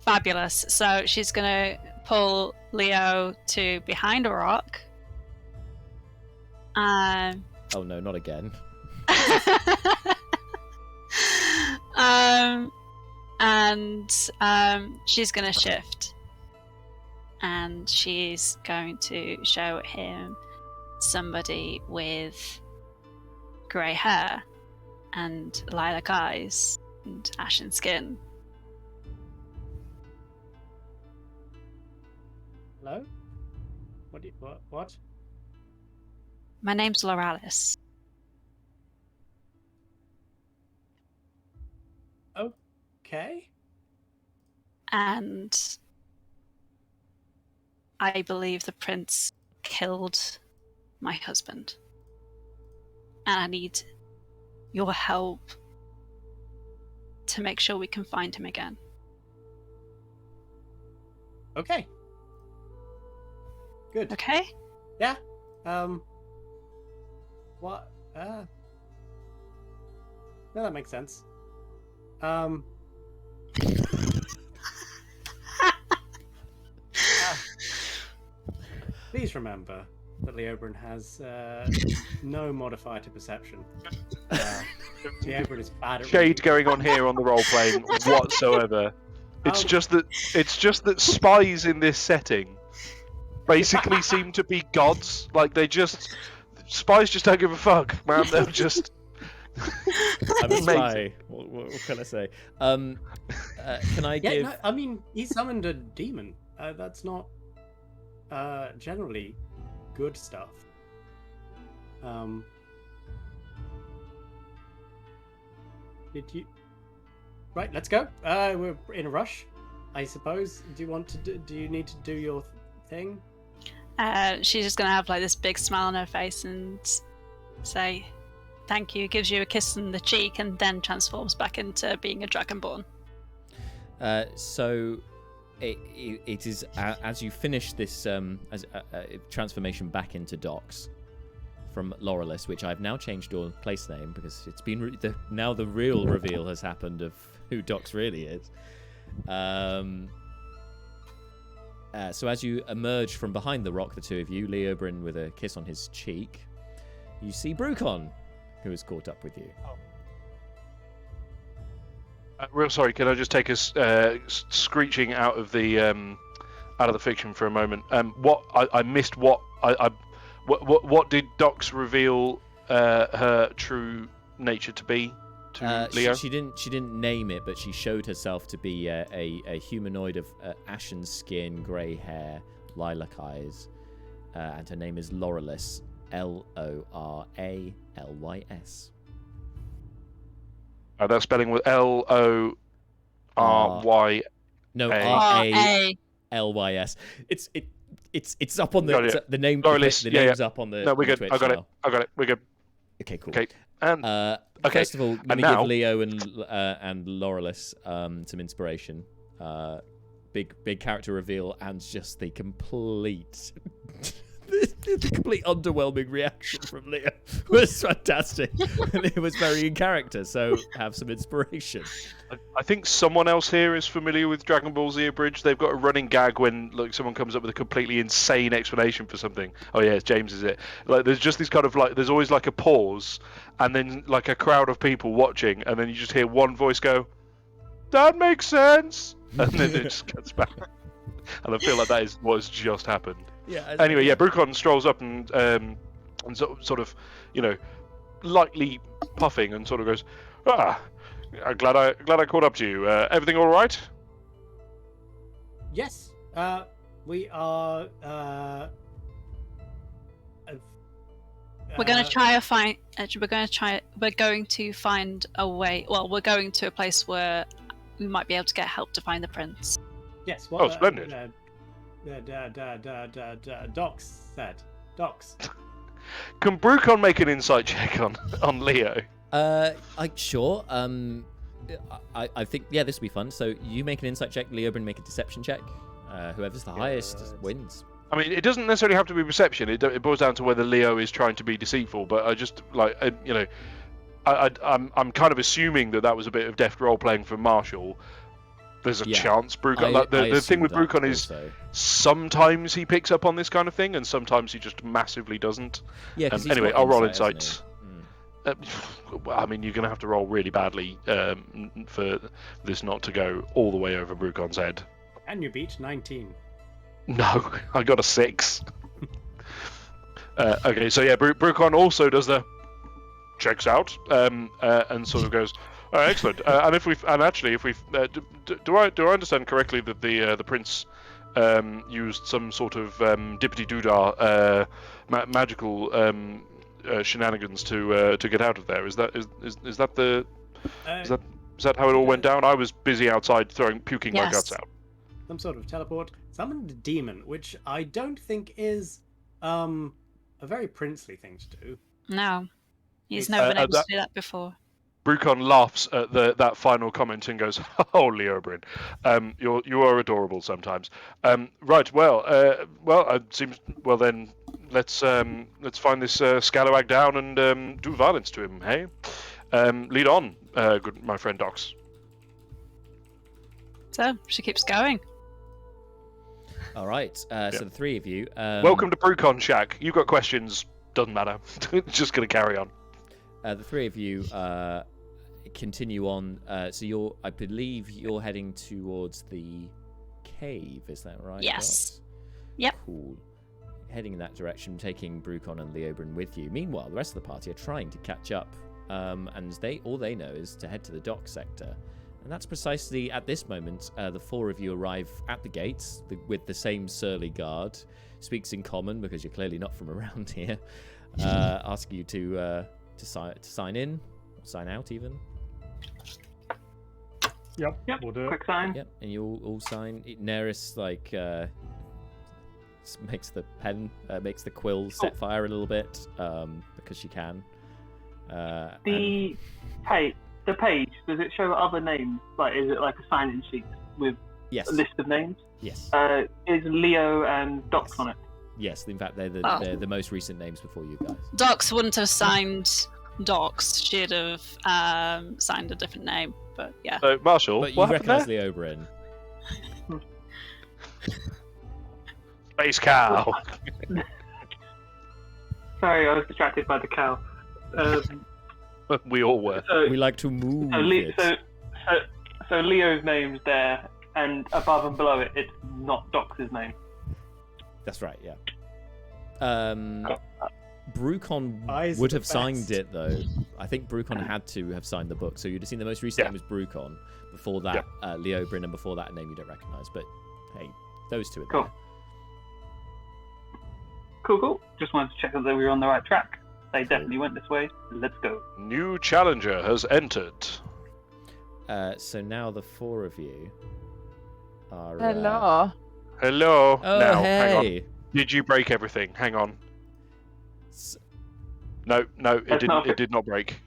Fabulous. So she's gonna pull Leo to behind a rock. Oh no, not again. She's gonna shift, and she's going to show him somebody with grey hair and lilac eyes and ashen skin. Hello? What? My name's Loralis. Okay. And I believe the prince killed my husband. And I need your help to make sure we can find him again. Okay. Good. Okay? Yeah. What? No, that makes sense. Please remember that Leoborin has no modifier to perception. Leoborin is bad at Shade going on here on the role playing whatsoever. It's just that spies in this setting basically seem to be gods. Like spies just don't give a fuck, man. They're just. I'm a spy. What can I say? Can I give? No, I mean, he summoned a demon. That's not generally good stuff. Did you? Right, let's go. We're in a rush, I suppose. Do you need to do your thing? She's just gonna have like this big smile on her face and say thank you, gives you a kiss on the cheek, and then transforms back into being a dragonborn. So it is as you finish this transformation back into Docs from Loralis, which I've now changed your place name because it's been now the real reveal has happened of who Docs really is. So as you emerge from behind the rock, the two of you, Leoborin with a kiss on his cheek, you see Brucon, who has caught up with you. Real sorry, can I just take us screeching out of the out of the fiction for a moment. What I missed. What did Dox reveal her true nature to be to Leo? She didn't name it, but she showed herself to be a humanoid of ashen skin, grey hair, lilac eyes, and her name is Loralys, Loralys. That spelling was Lorry. No, A. Ralys. It's up on the Got it. the name. Loralys, The name's up on the. No, we're on the good. Twitch I got now. it. I got it. We're good. Okay, cool. Okay. And okay. First of all, let me now- give Leo and Loralys some inspiration. Big character reveal and just the complete the complete underwhelming reaction from Leo was fantastic. And it was very in character, so have some inspiration. I think someone else here is familiar with Dragon Ball Z Abridged. They've got a running gag when someone comes up with a completely insane explanation for something. Oh yeah, it's James, is it? Like there's just this kind of there's always like a pause, and then like a crowd of people watching, and then you just hear one voice go, "That makes sense," and then it just cuts back. And I feel like that is what's just happened. Yeah. Anyway, yeah, Brucon strolls up and sort of, lightly puffing and sort of goes, I'm glad I caught up to you. Everything all right? Yes. We are. We're going to try to find. Actually, we're going to find a way. Well, we're going to a place where we might be able to get help to find the prince. Yes. Oh, splendid. Docs said. Docs. Can Brucon make an insight check on Leo? Sure. I think this will be fun. So you make an insight check, Leoborin make a deception check. Whoever's the highest wins. I mean, it doesn't necessarily have to be perception. It boils down to whether Leo is trying to be deceitful. But I just I'm kind of assuming that was a bit of deft role playing for Marshall. There's a chance Brucon. The thing with Brucon is sometimes he picks up on this kind of thing, and sometimes he just massively doesn't. Yeah. Anyway, I'll roll insights. I mean, you're going to have to roll really badly for this not to go all the way over Brucon's head. And you beat 19. No, I got a 6. Okay, so yeah, Brucon also does the checks out and sort of goes, excellent. And if we do I understand correctly that the prince used some sort of dippity doodah magical shenanigans to get out of there? Is that how it all went down? I was busy outside puking my guts out. Some sort of teleport, summoned a demon, which I don't think is a very princely thing to do. No, he's never been able to do that before. Brucon laughs at that final comment and goes, "Oh, Leoborin, you are adorable sometimes." Right, well, it seems then. Let's find this scalawag down and do violence to him. Hey, lead on, good my friend Dox. So she keeps going. All right. So the three of you. Welcome to Brucon Shack. You've got questions. Doesn't matter. Just gonna carry on. The three of you continue on. So I believe you're heading towards the cave. Is that right? Yes. Dox? Yep. Cool. Heading in that direction, taking Brucon and Leoborin with you. Meanwhile, the rest of the party are trying to catch up, and all they know is to head to the dock sector. And that's precisely at this moment. The four of you arrive at the gates with the same surly guard. Speaks in common because you're clearly not from around here. Ask you to sign in, or sign out even. Yep. We'll do it. Quick sign. Yep, and you all sign. Neris makes the pen, makes the quill set fire a little bit because she can. The page, does it show other names? Like, is it like a sign-in sheet with Yes. a list of names? Yes. Is Leo and Doc on it? Yes. In fact, they're the most recent names before you guys. Docs wouldn't have signed Docs. She'd have signed a different name. But yeah. So Marshall, But you what happened recognise there? Leoborin. Space cow. Sorry, I was distracted by the cow. We all were. So, We like to move. so Leo's name's there, and above and below it, it's not Doc's name. That's right, yeah. Brucon Eyes would are have the signed best. it, though. I think Brucon had to have signed the book. So you'd have seen the most recent name was Brucon. Before that, Leoborin, and before that, a name you don't recognise. But hey, those two are Cool. there. Cool. Just wanted to check that we were on the right track. They definitely went this way. Let's go. New challenger has entered. So now the four of you are. Hello. Hello. Oh, Now, hang on. hey. Did you break everything? Hang on. S- No, it That's didn't. not- It did not break.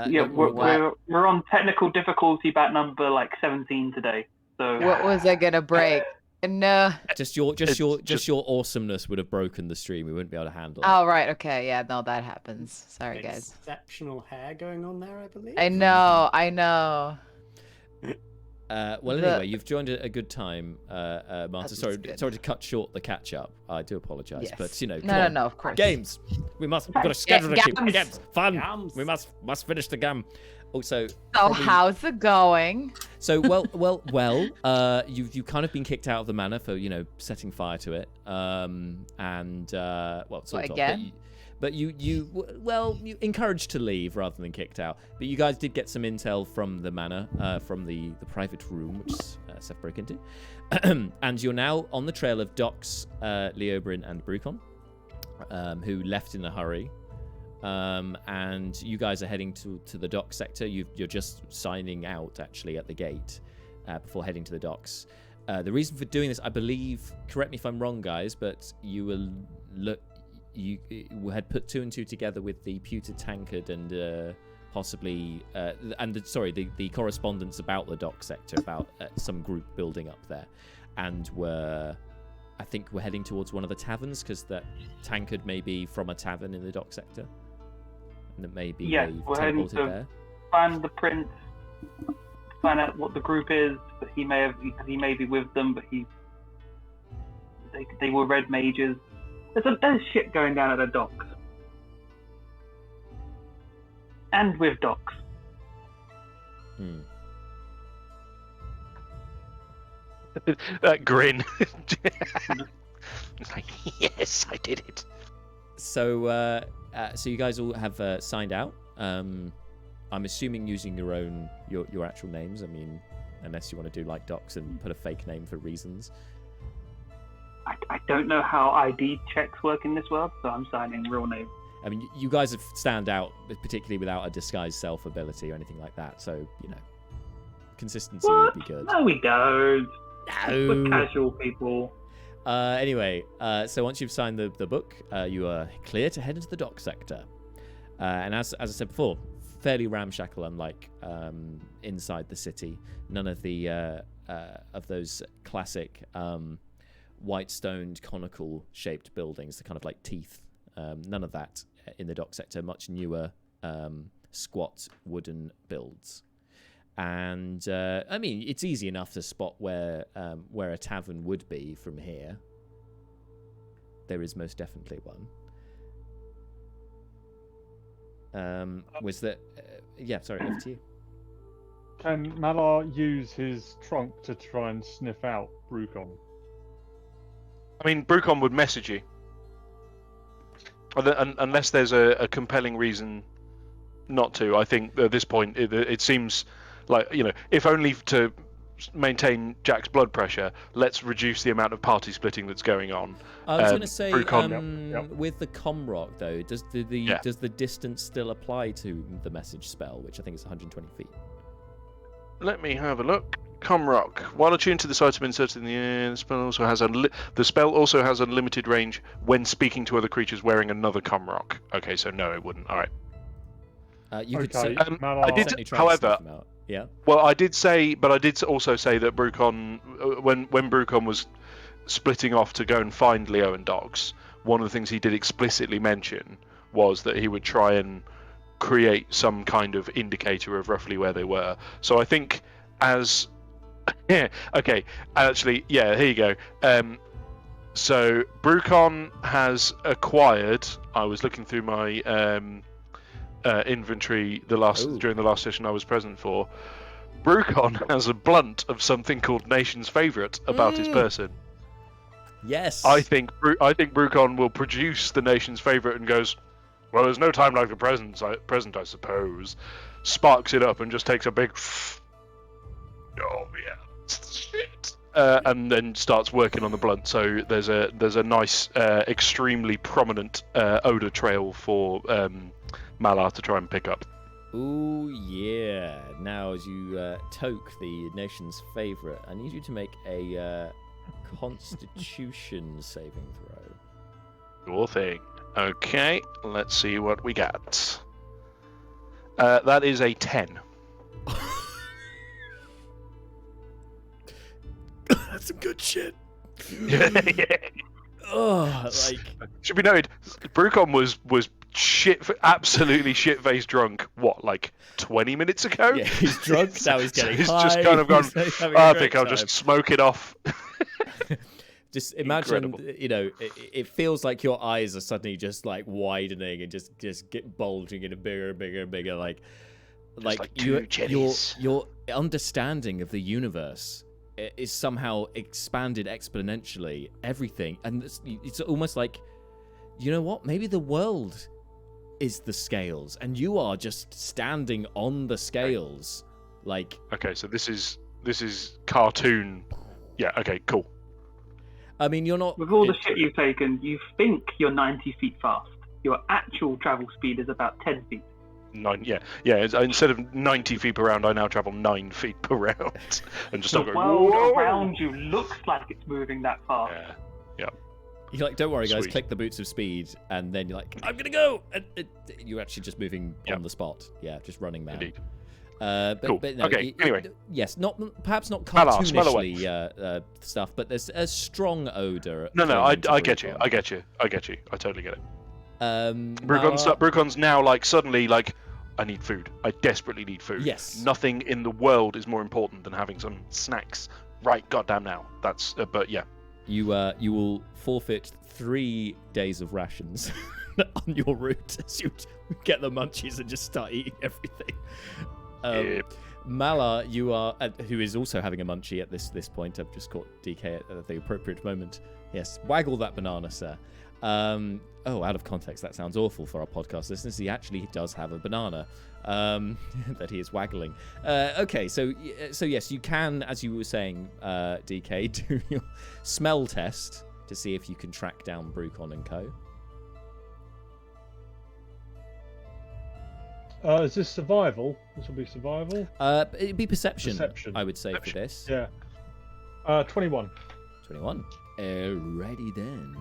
Yeah, no, we're on technical difficulty bat number like 17 today. So What was I gonna break? No. just your Just- awesomeness would have broken the stream. We wouldn't be able to handle it. Oh right. Okay. Yeah. No, that happens. Sorry, guys. Exceptional hair going on there, I believe. I know. I know. Well, The- anyway, you've joined at a good time, Martha. That's Sorry good. to cut short the catch up. I do apologise, Yes. but you know, come No, on. of course. Games. We've got a schedule to keep. Gams. Games. Fun. Gams. We must finish the game. Also, So probably- how's it going? So you've kind of been kicked out of the manor for setting fire to it, and sort of. Again? But you encouraged to leave rather than kicked out. But you guys did get some intel from the manor, from the private room which Seth broke into, and you're now on the trail of Docs, Leoborin, and Brucon, who left in a hurry. And you guys are heading to the dock sector. You're just signing out actually at the gate before heading to the docks. The reason for doing this, I believe, correct me if I'm wrong, guys, but you had put two and two together with the pewter tankard and possibly the correspondence about the dock sector, about some group building up there, and I think we're heading towards one of the taverns because that tankard may be from a tavern in the dock sector. And it may be we're heading teleported to there. find the prince, find out what the group is. But he may be with them, but they were red mages. There's shit going down at the docks, and with docks. That grin. It's like, yes, I did it. So you guys all have signed out. I'm assuming using your actual names. I mean, unless you want to do like Docs and put a fake name for reasons. I don't know how ID checks work in this world, so I'm signing real name. I mean, you guys have stand out, particularly without a disguised self ability or anything like that. So consistency What? would be good. No, we don't. We're No. casual people. Anyway, so once you've signed the book, you are clear to head into the dock sector. And as I said before, fairly ramshackle, unlike inside the city. None of the of those classic white-stoned conical-shaped buildings, the kind of like teeth. None of that in the dock sector. Much newer, squat wooden builds. And I mean, it's easy enough to spot where a tavern would be from here. There is most definitely one. Was that? Yeah, sorry, over to you. Can Malar use his trunk to try and sniff out Brucon? I mean, Brucon would message you. Unless there's a compelling reason not to. I think at this point it seems like, if only to maintain Jack's blood pressure, let's reduce the amount of party splitting that's going on. I was going to say, Brucon, yep. with the Comrock though, does the distance still apply to the message spell, which I think is 120 feet? Let me have a look. Comrock. While attuned to this item inserted in the air, the spell also has the spell also has unlimited range when speaking to other creatures wearing another Comrock. Okay, so no, it wouldn't. All right. You could Okay, say, Malar. I did- certainly try however- to sniff them out. Yeah. Well, I did say, but I did also say that Brucon, when Brucon was splitting off to go and find Leo and Docs, one of the things he did explicitly mention was that he would try and create some kind of indicator of roughly where they were. So I think as yeah, okay, actually, yeah, here you go. So Brucon has acquired. I was looking through my inventory during the last session I was present for. Brucon has a blunt of something called Nation's Favourite about his person. Yes. I think Brucon will produce the Nation's Favourite and goes, well, there's no time like the present, I suppose. Sparks it up and just takes a big... Oh, yeah. Shit. And then starts working on the blunt. So there's a nice, extremely prominent odour trail for Malar to try and pick up. Ooh, yeah. Now, as you toke the Nation's Favourite, I need you to make a Constitution saving throw. Sure thing. Okay, let's see what we got. That is a 10. That's some good shit. Yeah. Oh, like... Should be noted, Brucon was absolutely shit-faced drunk. What, like 20 minutes ago? Yeah, he's drunk. Now he's getting he's high. just kind of gone. He's having a I great think I'll time." just smoke it off. Just imagine, Incredible. you know, it feels like your eyes are suddenly just like widening and just get bulging into bigger and bigger and bigger. Like your understanding of the universe is somehow expanded exponentially. Everything, and it's almost like, you know what? Maybe the world is the scales, and you are just standing on the scales. Like, okay, so this is cartoon. Yeah. Okay. Cool. I mean, you're not... With all the shit you've taken, you think you're 90 feet fast. Your actual travel speed is about 10 feet. 9. Yeah. Instead of 90 feet per round, I now travel 9 feet per round, and just The start going. world Whoa! around you looks like it's moving that fast. Yeah. You're like, don't worry, guys. Sweet. Click the boots of speed, and then you're like, I'm gonna go. And you're actually just moving on the spot. Yeah, just running mad. Indeed. But no, Okay, anyway. yes, perhaps not Smell away. cartoonishly stuff, but there's a strong odor. No, going I into get you. Brucon. I get you. I totally get it. Mala- Brucon's now like suddenly like, I need food. I desperately need food. Yes. Nothing in the world is more important than having some snacks right goddamn now. That's but yeah. You will forfeit 3 days of rations on your route as you get the munchies and just start eating everything. Mala, you are, who is also having a munchie at this point. I've just caught DK at the appropriate moment. Yes, waggle that banana, sir. Out of context, that sounds awful for our podcast listeners. He actually does have a banana that he is waggling. Okay, so yes, you can, as you were saying, DK, do your smell test to see if you can track down Brucon and Co. Is this survival? This will be survival. It'd be perception. Perception. I would say for this. Yeah. 21. 21. Alrighty then.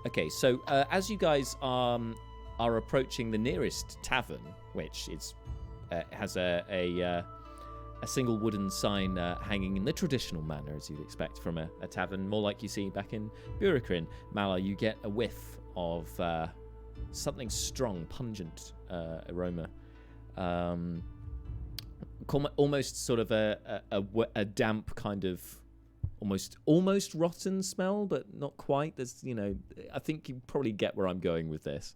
Okay, so as you guys are approaching the nearest tavern, which is has a single wooden sign hanging in the traditional manner, as you'd expect from a tavern, more like you see back in Burikrin, Mala, you get a whiff of something strong, pungent aroma. Almost sort of a damp kind of almost rotten smell, but not quite. There's, I think you probably get where I'm going with this.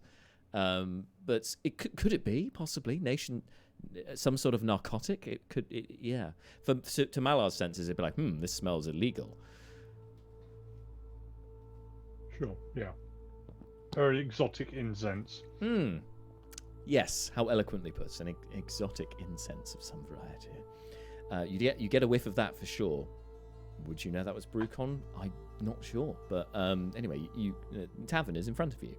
But could it be possibly some sort of narcotic? It could, yeah. To Malar's senses, it'd be like, this smells illegal. Sure, yeah. Very exotic incense. Yes, how eloquently put. An exotic incense of some variety. You get a whiff of that for sure. Would you know that was Brucon? I'm not sure. But anyway, tavern is in front of you.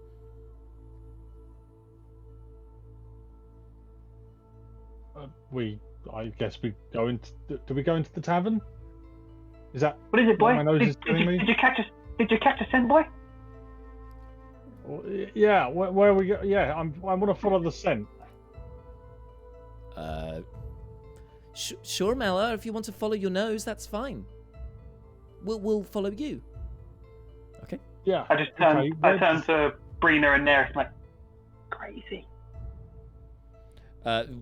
I guess we go into. Do we go into the tavern? Is that What is it, boy? my nose is doing me? Did you catch a scent, boy? Yeah, where we go? Yeah, I want to follow the scent. Sure, Mela. If you want to follow your nose, that's fine. We'll follow you. Okay. Yeah. I just turned to Brina and Neris like, crazy.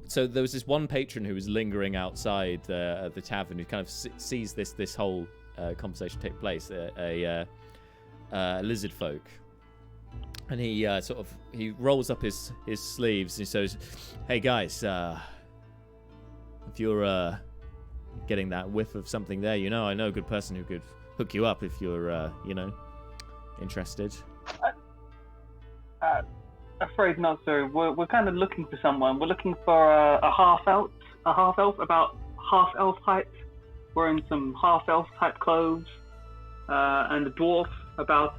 So there was this one patron who was lingering outside the tavern who kind of sees this whole conversation take place. A lizard folk, and he he rolls up his sleeves and he says, "Hey guys, if you're getting that whiff of something there. You know, I know a good person who could hook you up if you're, you know, interested. Afraid not, sir. We're kind of looking for someone. We're looking for a half elf, about half elf height, wearing some half elf type clothes, and a dwarf about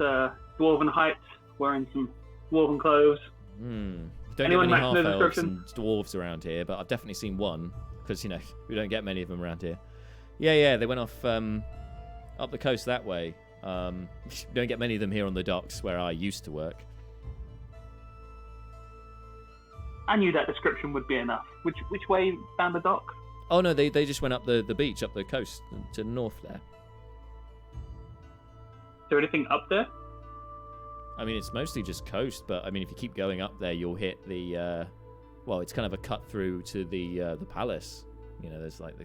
dwarven height, wearing some dwarven clothes. Don't Anyone get many match the half elves description? and dwarves around here, but I've definitely seen one because you know we don't get many of them around here. Yeah, they went off up the coast that way. Don't get many of them here on the docks where I used to work. I knew that description would be enough. Which way down the dock? Oh no, they just went up the beach, up the coast to the north there. Is there anything up there? I mean, it's mostly just coast, but I mean, if you keep going up there, you'll hit the well, it's kind of a cut through to the palace. You know, there's like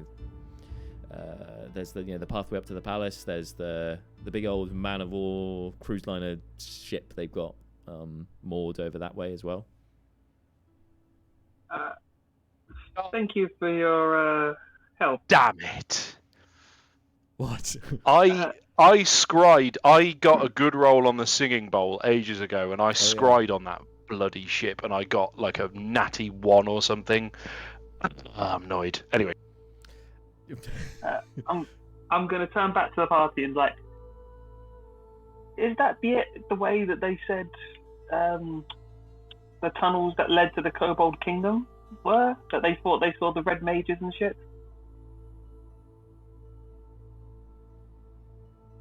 there's the the pathway up to the palace. There's the big old man of war cruise liner ship they've got moored over that way as well. Thank you for your help. Damn it! What? I scried. I got a good roll on the singing bowl ages ago, and I scried on that bloody ship, and I got like a natty 1 or something. I'm annoyed. Anyway, I'm gonna turn back to the party and like, is that the way that they said the tunnels that led to the Kobold Kingdom were? That they thought they saw the red mages and shit?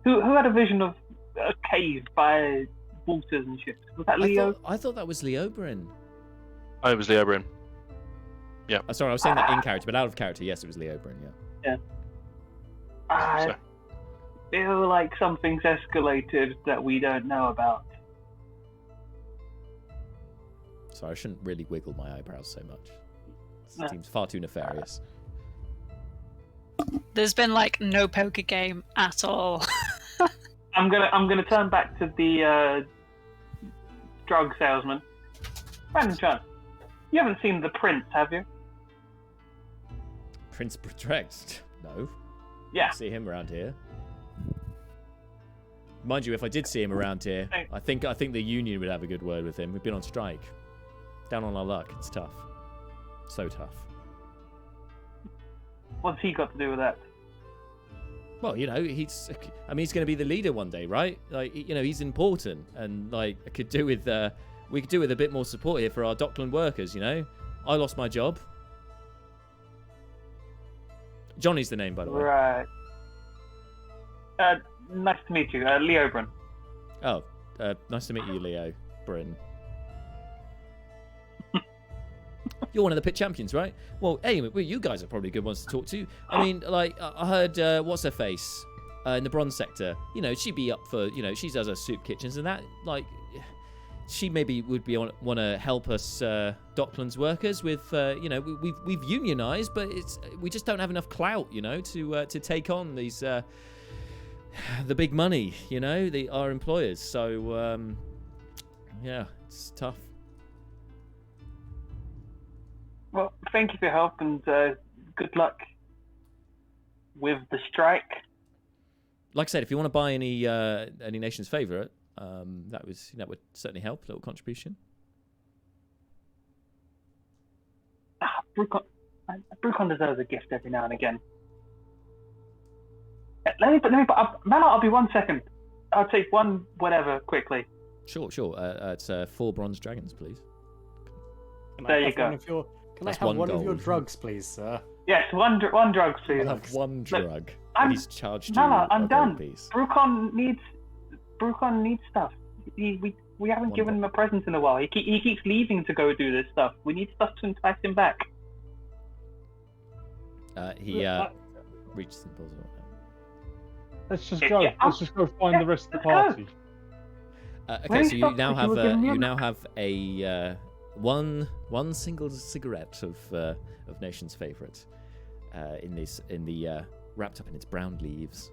Who had a vision of a cave by waters and shit? Was that Leo? I thought that was Leoborin. oh, it was Leoborin. Sorry, I was saying that in character, but out of character, yes, it was Leoborin. Yeah. I So- feel like something's escalated that we don't know about. Sorry, I shouldn't really wiggle my eyebrows so much. No. It seems far too nefarious. There's been like no poker game at all. I'm gonna turn back to the drug salesman. Random chance. You haven't seen the prince, have you? Prince Protect? No. Yeah. See him around here. Mind you, if I did see him around here, I think the union would have a good word with him. We've been on strike. Down on our luck. It's tough. So tough. What's he got to do with that? Well, you know, he's going to be the leader one day, right? Like, you know, he's important, and like, we could do with a bit more support here for our Dockland workers. You know, I lost my job. Johnny's the name, by the way. Right. Nice to meet you, Leoborin. Oh, nice to meet you, Leo Bryn. You're one of the pit champions, right? Well, anyway, well, you guys are probably good ones to talk to. I mean, like, I heard, what's her face in the bronze sector? You know, she'd be up for, you know, she does her soup kitchens and that. Like, she maybe would be want to help us, Docklands workers with, you know, we've unionized, but we just don't have enough clout, you know, to take on these the big money, you know, our employers. So, yeah, it's tough. Well, thank you for your help and good luck with the strike. Like I said, if you want to buy any nation's favourite, that would certainly help. A little contribution. Brucon deserves a gift every now and again. Let me man, I'll be 1 second. I'll take one whatever quickly. Sure. It's 4 bronze dragons, please. There you go. Can That's I have one one of your gold. drugs, please, sir? Yes, one drug, please. I'll have one drug. I'm- and he's charged No, you I'm a done. gold piece. Brucon needs stuff. We haven't given him a present in a while. He keeps leaving to go do this stuff. We need stuff to entice him back. He reaches and pulls it out. Let's just Yeah, go. yeah, Let's just go find the rest of the let's go. party. Okay, Where so is you Doctor? now You have were giving me you a- now have a one single cigarette of Nation's favourite in the wrapped up in its brown leaves.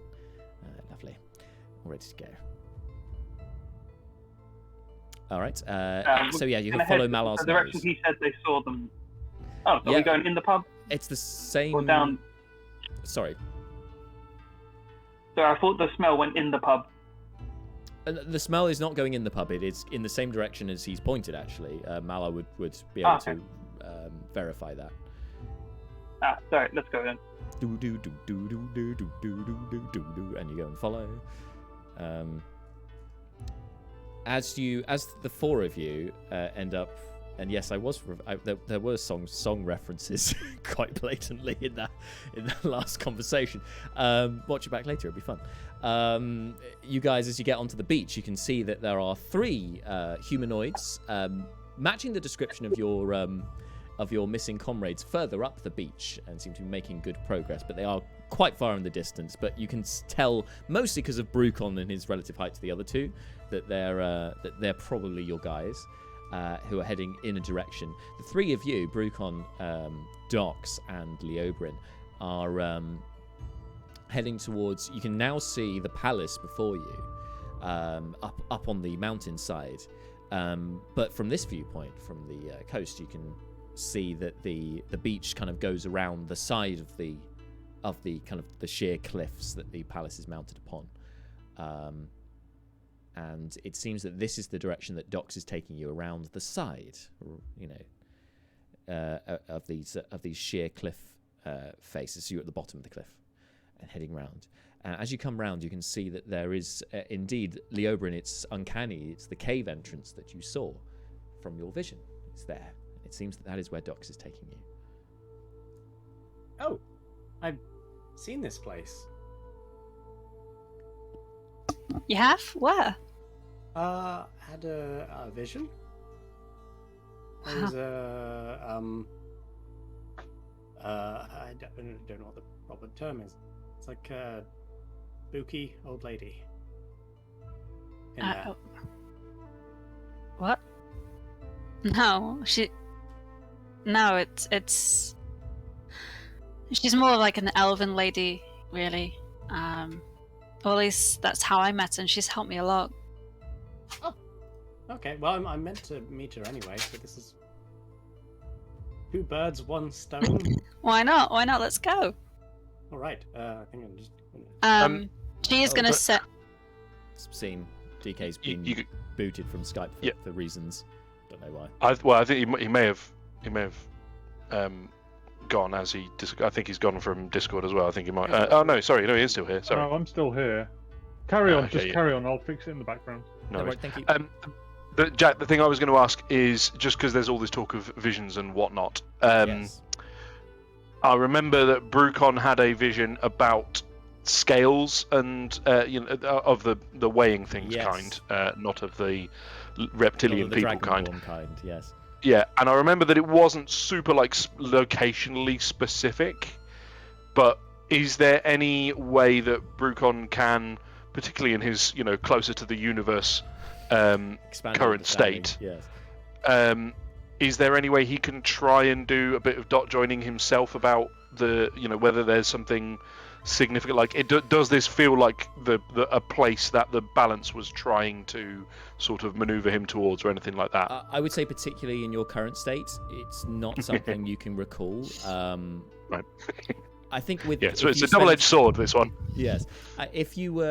Lovely, all ready to go. All right. So yeah, you can follow Malar's the direction nose. he said they saw them. Oh, so Yeah. we're going in the pub It's the same. or down? Sorry. So I thought the smell went in the pub. The smell is not going in the pub. It is in the same direction as he's pointed, actually. Mala would be able to verify that. Sorry, let's go then. Do do do do do do do do do do do, and you go and follow. As the four of you end up, and yes, there were song references quite blatantly in that last conversation. Watch it back later; it'll be fun. You guys, as you get onto the beach, you can see that there are 3 humanoids matching the description of your missing comrades further up the beach, and seem to be making good progress. But they are quite far in the distance. But you can tell, mostly because of Brucon and his relative height to the other 2, that they're probably your guys who are heading in a direction. The 3 of you, Brucon, Dox, and Leoborin, are heading towards. You can now see the palace before you, up on the mountainside. But from this viewpoint, from the coast, you can see that the beach kind of goes around the side of the kind of the sheer cliffs that the palace is mounted upon. And it seems that this is the direction that Dox is taking you, around the side, of these sheer cliff faces. So you're at the bottom of the cliff and heading round. As you come round, you can see that there is indeed, Leoborin, it's uncanny. It's the cave entrance that you saw from your vision. It's there. It seems that is where Dox is taking you. Oh, I've seen this place. You have? Where? Had a vision. There was I don't know what the proper term is. It's like a spooky old lady. In there. What? No, it's. She's more like an elven lady, really. Or at least that's how I met her, and she's helped me a lot. Oh, okay. Well, I meant to meet her anyway, so this is 2 birds, 1 stone. Why not? Why not? Let's go. All right. I think I'm just. She is gonna set. Seen DK's been booted from Skype for reasons. Don't know why. I think he may have gone as he. I think he's gone from Discord as well. I think he might. Oh no, sorry, no, he is still here. Sorry. No, I'm still here. Carry on, okay, carry on. I'll fix it in the background. No, right, thank you. Jack, the thing I was going to ask is, just because there's all this talk of visions and whatnot. Yes. I remember that Brucon had a vision about scales and of the weighing things kind, not of the reptilian people kind. Yes. Yeah, and I remember that it wasn't super locationally specific, but is there any way that Brucon can, particularly in his closer to the universe current state, is there any way he can try and do a bit of dot joining himself about the whether there's something significant, like does this feel like a place that the balance was trying to sort of maneuver him towards, or anything like that? I would say, particularly in your current state, it's not something you can recall. Right. I think with so it's a double-edged sword, this one. Yes, if you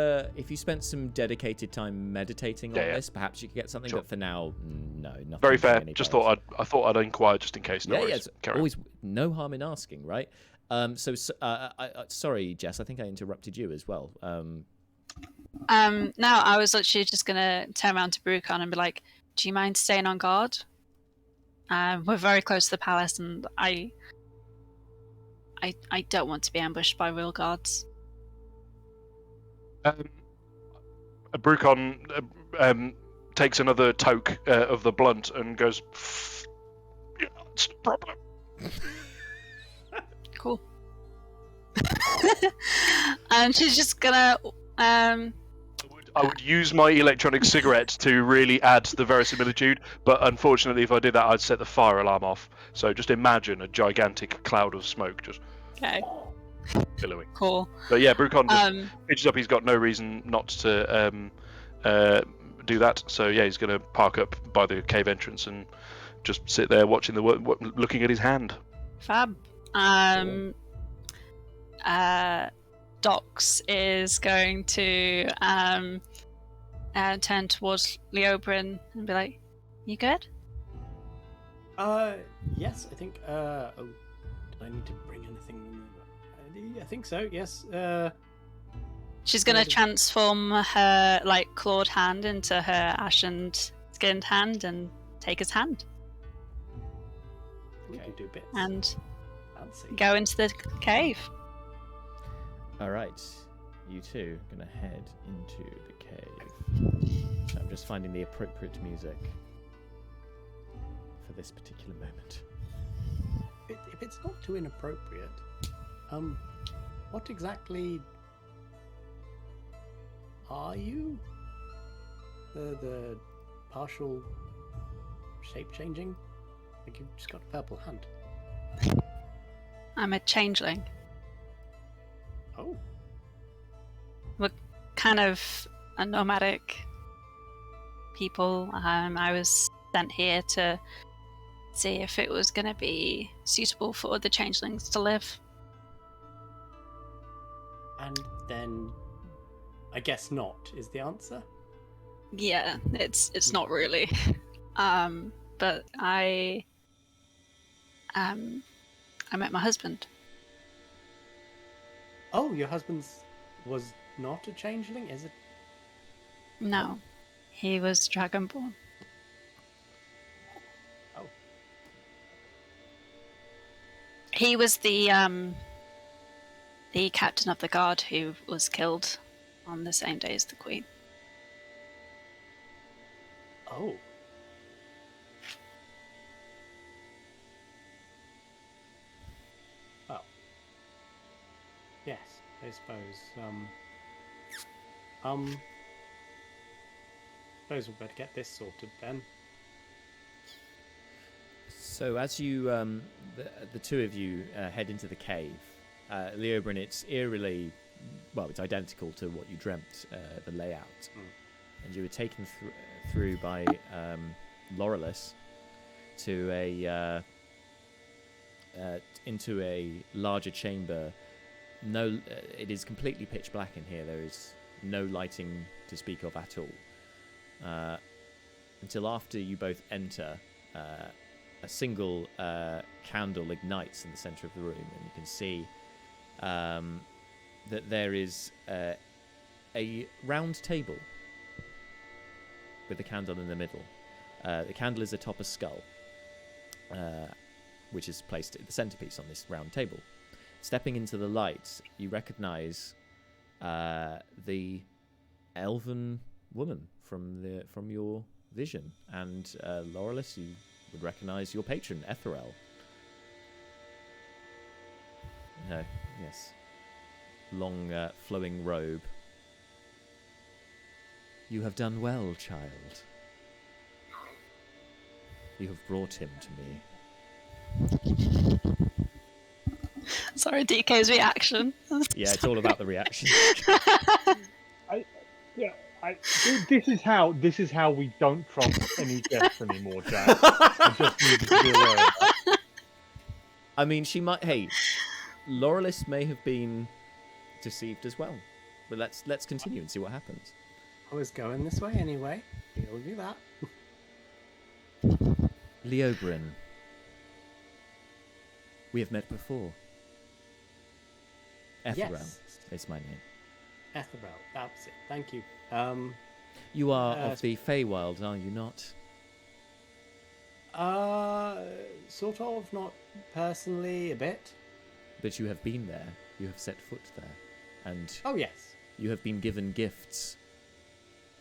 spent some dedicated time meditating on this, perhaps you could get something. Sure. But for now, no, nothing. Very fair. Just I thought I'd inquire just in case. No worries. Always no harm in asking, right? Sorry, Jess. I think I interrupted you as well. No, I was literally just gonna turn around to Brucon and be like, "Do you mind staying on guard? We're very close to the palace, and I don't want to be ambushed by real guards." Brucon takes another toke of the blunt and goes, "Yeah, it's no problem." Cool. And she's just gonna. I would use my electronic cigarette to really add to the verisimilitude, but unfortunately, if I did that, I'd set the fire alarm off. So just imagine a gigantic cloud of smoke just billowing. Cool. But yeah, Brucon just pitches up. He's got no reason not to do that. So yeah, he's going to park up by the cave entrance and just sit there watching looking at his hand. Fab. Dox is going to turn towards Leoborin and be like, "You good?" Yes, I think. Oh, did I need to bring anything? I think so. Yes. She's gonna Ready. transform her like clawed hand into her ashened skinned hand and take his hand We can do bits. and Fancy. go into the cave. All right, you two are gonna head into the cave. So I'm just finding the appropriate music for this particular moment. If it's not too inappropriate, what exactly are you? The partial shape changing? Like you've just got a purple hand. I'm a changeling. Oh. We're kind of a nomadic people. I was sent here to see if it was going to be suitable for the changelings to live. And then I guess not is the answer. Yeah, it's not really. But I met my husband. Oh, your husband's was not a changeling, is it? No, he was dragonborn. Oh. He was the captain of the guard who was killed on the same day as the queen. Oh. Well. Yes, I suppose. Suppose we'll better get this sorted then. So as you, the two of you head into the cave, Leoborin, it's eerily, well, it's identical to what you dreamt, the layout. And you were taken through by Lorelis to into a larger chamber. No, it is completely pitch black in here. There is no lighting to speak of at all. Until after you both enter, a single candle ignites in the center of the room, and you can see that there is a round table with a candle in the middle. The candle is atop a skull, which is placed at the centerpiece on this round table. Stepping into the light, you recognize the elven woman from your vision, and Lorelis, you would recognize your patron, Etherel. Yes. Long, flowing robe. You have done well, child. You have brought him to me. Sorry, DK's reaction. Yeah, it's all about the reaction. This is how we don't trust any guests anymore, Jack. I just needed to be aware of that. I mean, she might. Hey, Lorelis may have been deceived as well, but let's continue and see what happens. I was going this way anyway. We'll do that. Leoborin, we have met before. Etherel Yes. is my name. Etherel, that's it. Thank you. You are of the Feywild, are you not? Sort of, not personally, a bit. But you have been there. You have set foot there, and Oh yes. you have been given gifts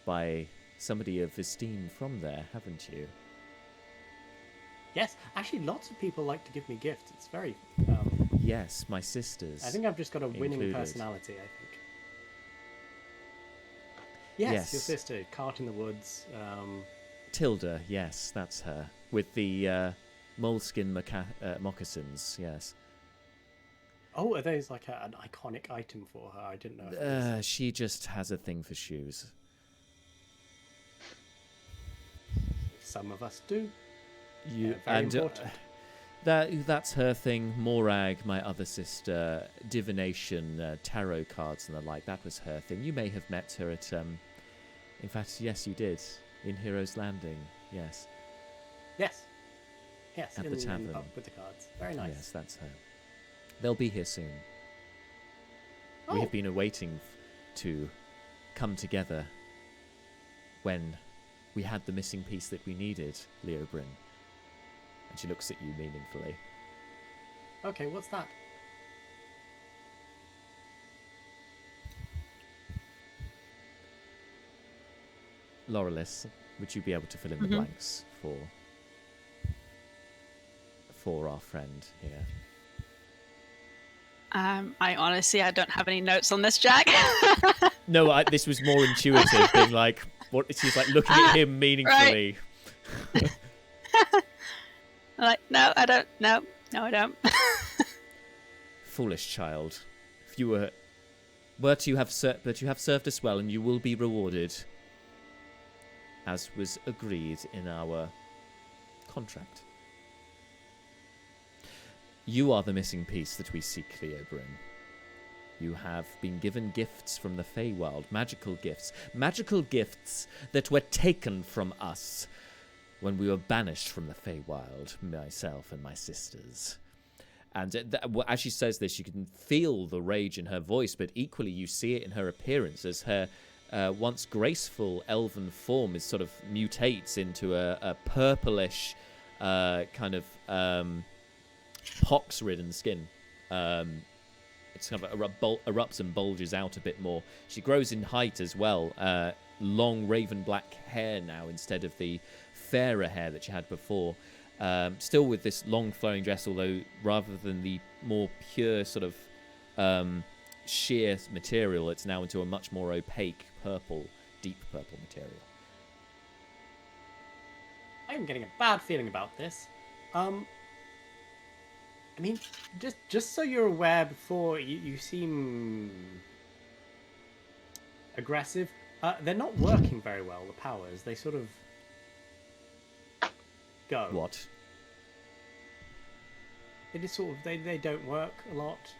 by somebody of esteem from there, haven't you? Yes, actually, lots of people like to give me gifts. It's very. Yes, my sisters. I think I've just got a winning included. personality. I think. Yes, Yes. your sister, Cart in the Woods. Tilda, yes, that's her. With the moleskin moccasins, yes. Oh, are those like an iconic item for her? I didn't know. If it was. She just has a thing for shoes. Some of us do. You Very and important. That's her thing. Morag, my other sister, divination, tarot cards and the like. That was her thing. You may have met her at. In fact, yes, you did in Heroes Landing. Yes. Yes. Yes. At in the the tavern. pub with the cards. Very nice. Yes, that's her. They'll be here soon. Oh. We have been awaiting to come together when we had the missing piece that we needed, Leoborin. And she looks at you meaningfully. Okay, what's that? Laurelis, would you be able to fill in the blanks for our friend here? I honestly, I don't have any notes on this, Jack. No, this was more intuitive, being like, what? She's like looking at him meaningfully. Right. I'm like, no, I don't. No, I don't. Foolish child. If you were to have but you have served us well, and you will be rewarded, as was agreed in our contract. You are the missing piece that we seek, Leoborin. You have been given gifts from the Feywild, magical gifts that were taken from us when we were banished from the Feywild, myself and my sisters. And as she says this, you can feel the rage in her voice, but equally you see it in her appearance as her once graceful elven form is sort of mutates into a purplish kind of pox-ridden skin. It's kind of erupts and bulges out a bit more. She grows in height as well. Long raven black hair now instead of the fairer hair that she had before. Still with this long flowing dress, although rather than the more pure sort of sheer material, it's now into a much more opaque purple, deep purple material. I'm getting a bad feeling about this. I mean, just so you're aware, before you seem aggressive. They're not working very well. The powers, they sort of go. What? It is sort of they don't work a lot,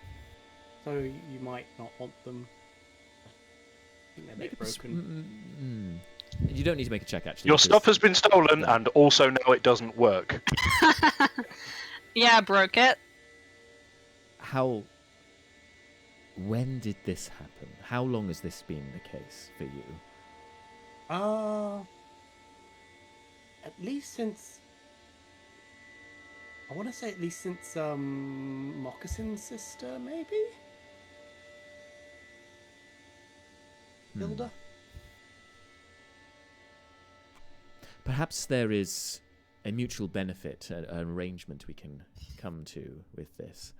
so you might not want them. I think they're a bit broken. You don't need to make a check, actually. Your stuff has been stolen, and also now it doesn't work. Yeah, I broke it. When did this happen? How long has this been the case for you? At least since I want to say Moccasin's sister, maybe? Hilda? Perhaps there is a mutual benefit, an arrangement we can come to with this.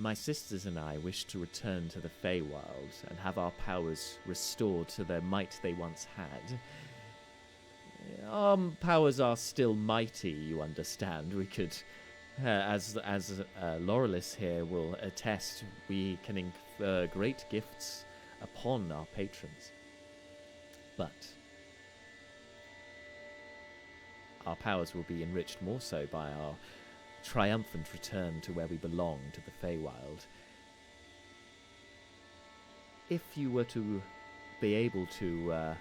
My sisters and I wish to return to the Feywild and have our powers restored to the might they once had. Our powers are still mighty, you understand. We could, as Laurelis here will attest, we can infer great gifts upon our patrons. But our powers will be enriched more so by our triumphant return to where we belong, to the Feywild. If you were to be able to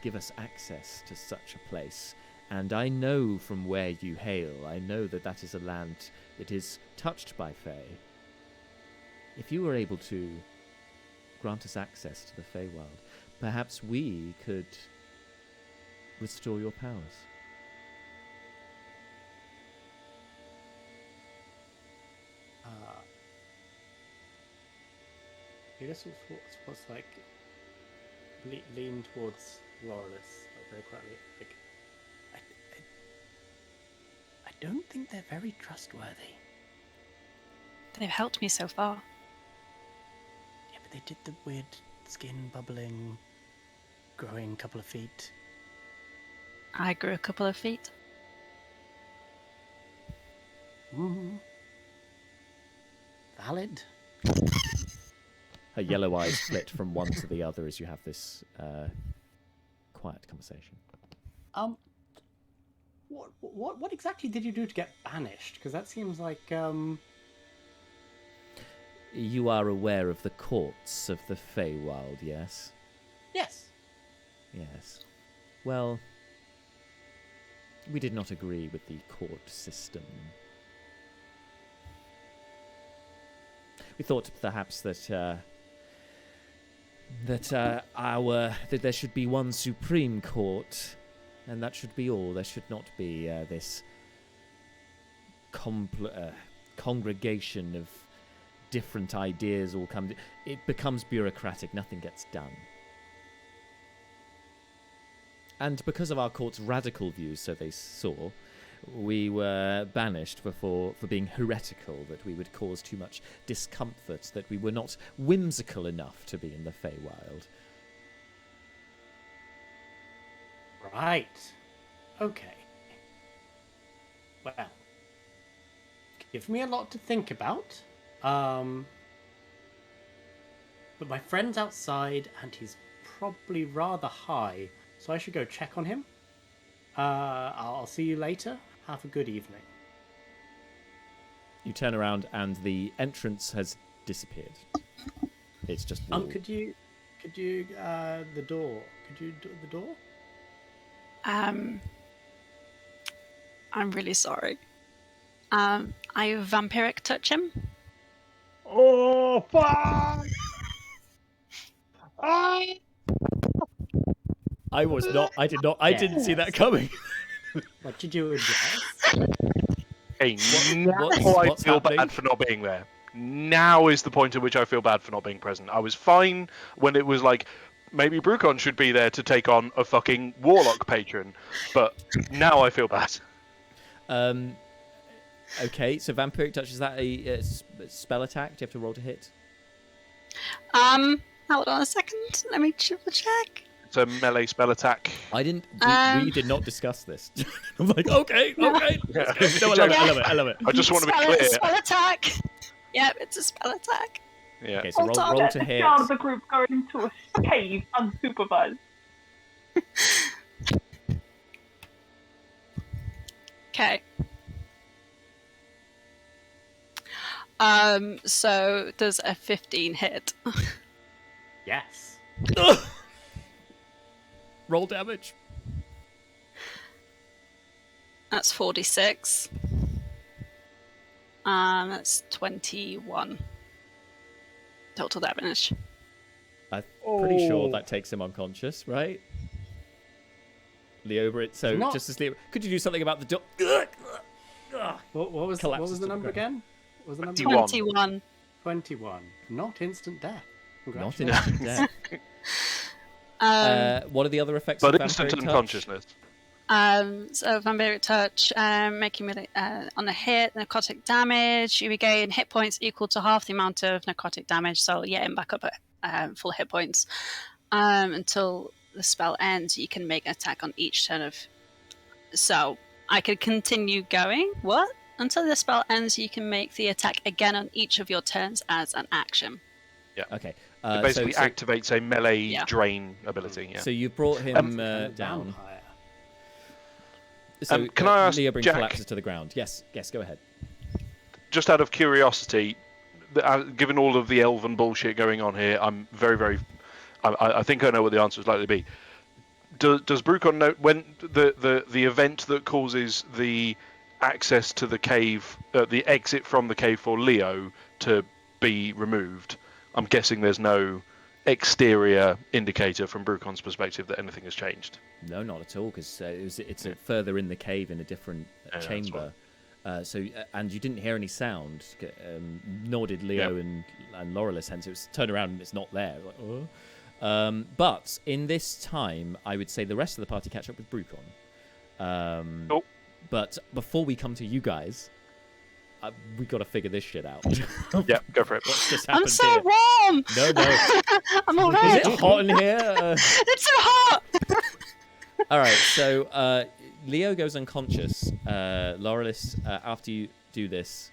give us access to such a place, and I know from where you hail, I know that that is a land that is touched by Fey. If you were able to grant us access to the Feywild, perhaps we could restore your powers. You just what's like lean towards Laurelis very quietly. Like, I don't think they're very trustworthy. They've helped me so far. Yeah, but they did the weird skin bubbling, growing a couple of feet. I grew a couple of feet. Valid. Her yellow eyes flit from one to the other as you have this quiet conversation. what exactly did you do to get banished? Because that seems like You are aware of the courts of the Feywild, yes? yes. Yes. Well, we did not agree with the court system. We thought perhaps that there should be one supreme court, and that should be all. There should not be this congregation of different ideas all come. It becomes bureaucratic. Nothing gets done. And because of our court's radical views, so they saw, we were banished for being heretical, that we would cause too much discomfort, that we were not whimsical enough to be in the Feywild. Right. Okay. Well, give me a lot to think about. But my friend's outside, and he's probably rather high, so I should go check on him. I'll see you later. Have a good evening. You turn around, and the entrance has disappeared. It's just wall. Could you, the door? Could you do the door? I'm really sorry. I vampiric touch him. Oh, fuck! Ah! I didn't see that coming. What did you address? Hey, now I what's feel happening? bad for not being there. Now is the point at which I feel bad for not being present. I was fine when it was like, maybe Brucon should be there to take on a fucking warlock patron, but now I feel bad. Okay, so vampiric touch, is that a spell attack? Do you have to roll to hit? Hold on a second. Let me triple check. It's a melee spell attack. We did not discuss this. I'm like, okay. No, I love it. I just want to be clear. Spell attack. Yep, it's a spell attack. Yeah. Okay, so Hold on. roll to The hit. child of the group going into a cave unsupervised. Okay. So does a 15 hit? Yes. Roll damage. That's 46. That's 21 total damage. I'm pretty sure Oh. that takes him unconscious, right? Leoborin. So Not- just as Leo, could you do something about the door? What was Collapses the to the number ground. again? What was the number? 21. 21. 21. Not instant death. Not in Congratulations. instant death. What are the other effects But of instant vampiric touch? unconsciousness. So vampiric touch, making melee on a hit, necrotic damage. You regain hit points equal to half the amount of necrotic damage. So yeah, and back up at full hit points until the spell ends. You can make an attack on each turn of. So I could continue going. What? Until the spell ends, you can make the attack again on each of your turns as an action. Okay. It basically so activates a melee Yeah. drain ability. Yeah. So you've brought him down. Vampire. So can I ask Leoborin Jack- collapses to the ground. Yes, go ahead. Just out of curiosity, given all of the elven bullshit going on here, I'm very, very. I think I know what the answer is likely to be. Does Brucon know when the event that causes the access to the cave, the exit from the cave for Leo to be removed? I'm guessing there's no exterior indicator from Brucon's perspective that anything has changed. No, not at all, because it's further in the cave in a different that's chamber. And you didn't hear any sound, nor did Leo and Laurelis. Hence, it was turned around and it's not there. Like, oh. But in this time, I would say the rest of the party catch up with Brucon. Cool. But before we come to you guys, we got to figure this shit out. Yeah, go for it. What's just I'm happened so here? warm. No. I'm all Is right. it hot in here? It's so hot. All right, so Leo goes unconscious. Laurelis, after you do this,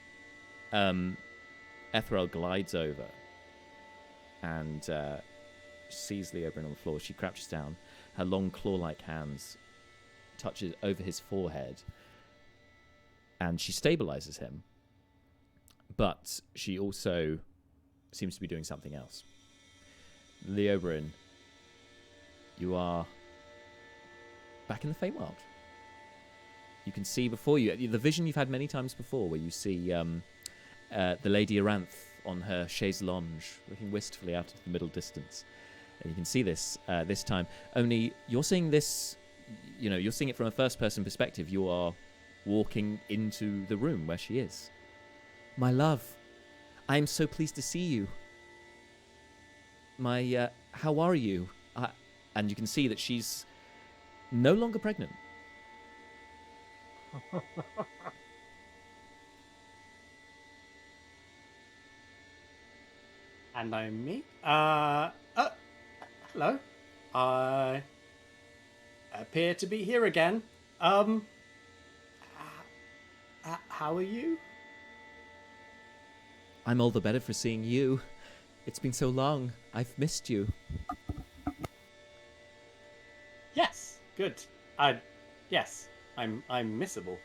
Ethrel glides over and sees Leoborin on the floor. She crouches down. Her long claw-like hands touches over his forehead, and she stabilizes him. But she also seems to be doing something else. Leoborin, you are back in the Feywild. You can see before you the vision you've had many times before, where you see the Lady Aranth on her chaise longue, looking wistfully out into the middle distance. And you can see this this time. Only you're seeing this, you're seeing it from a first-person perspective. You are walking into the room where she is. My love, I am so pleased to see you. How are you? And you can see that she's no longer pregnant. And I'm me. Hello. I appear to be here again. How are you? I'm all the better for seeing you. It's been so long. I've missed you. Yes, good. Yes, I'm missable.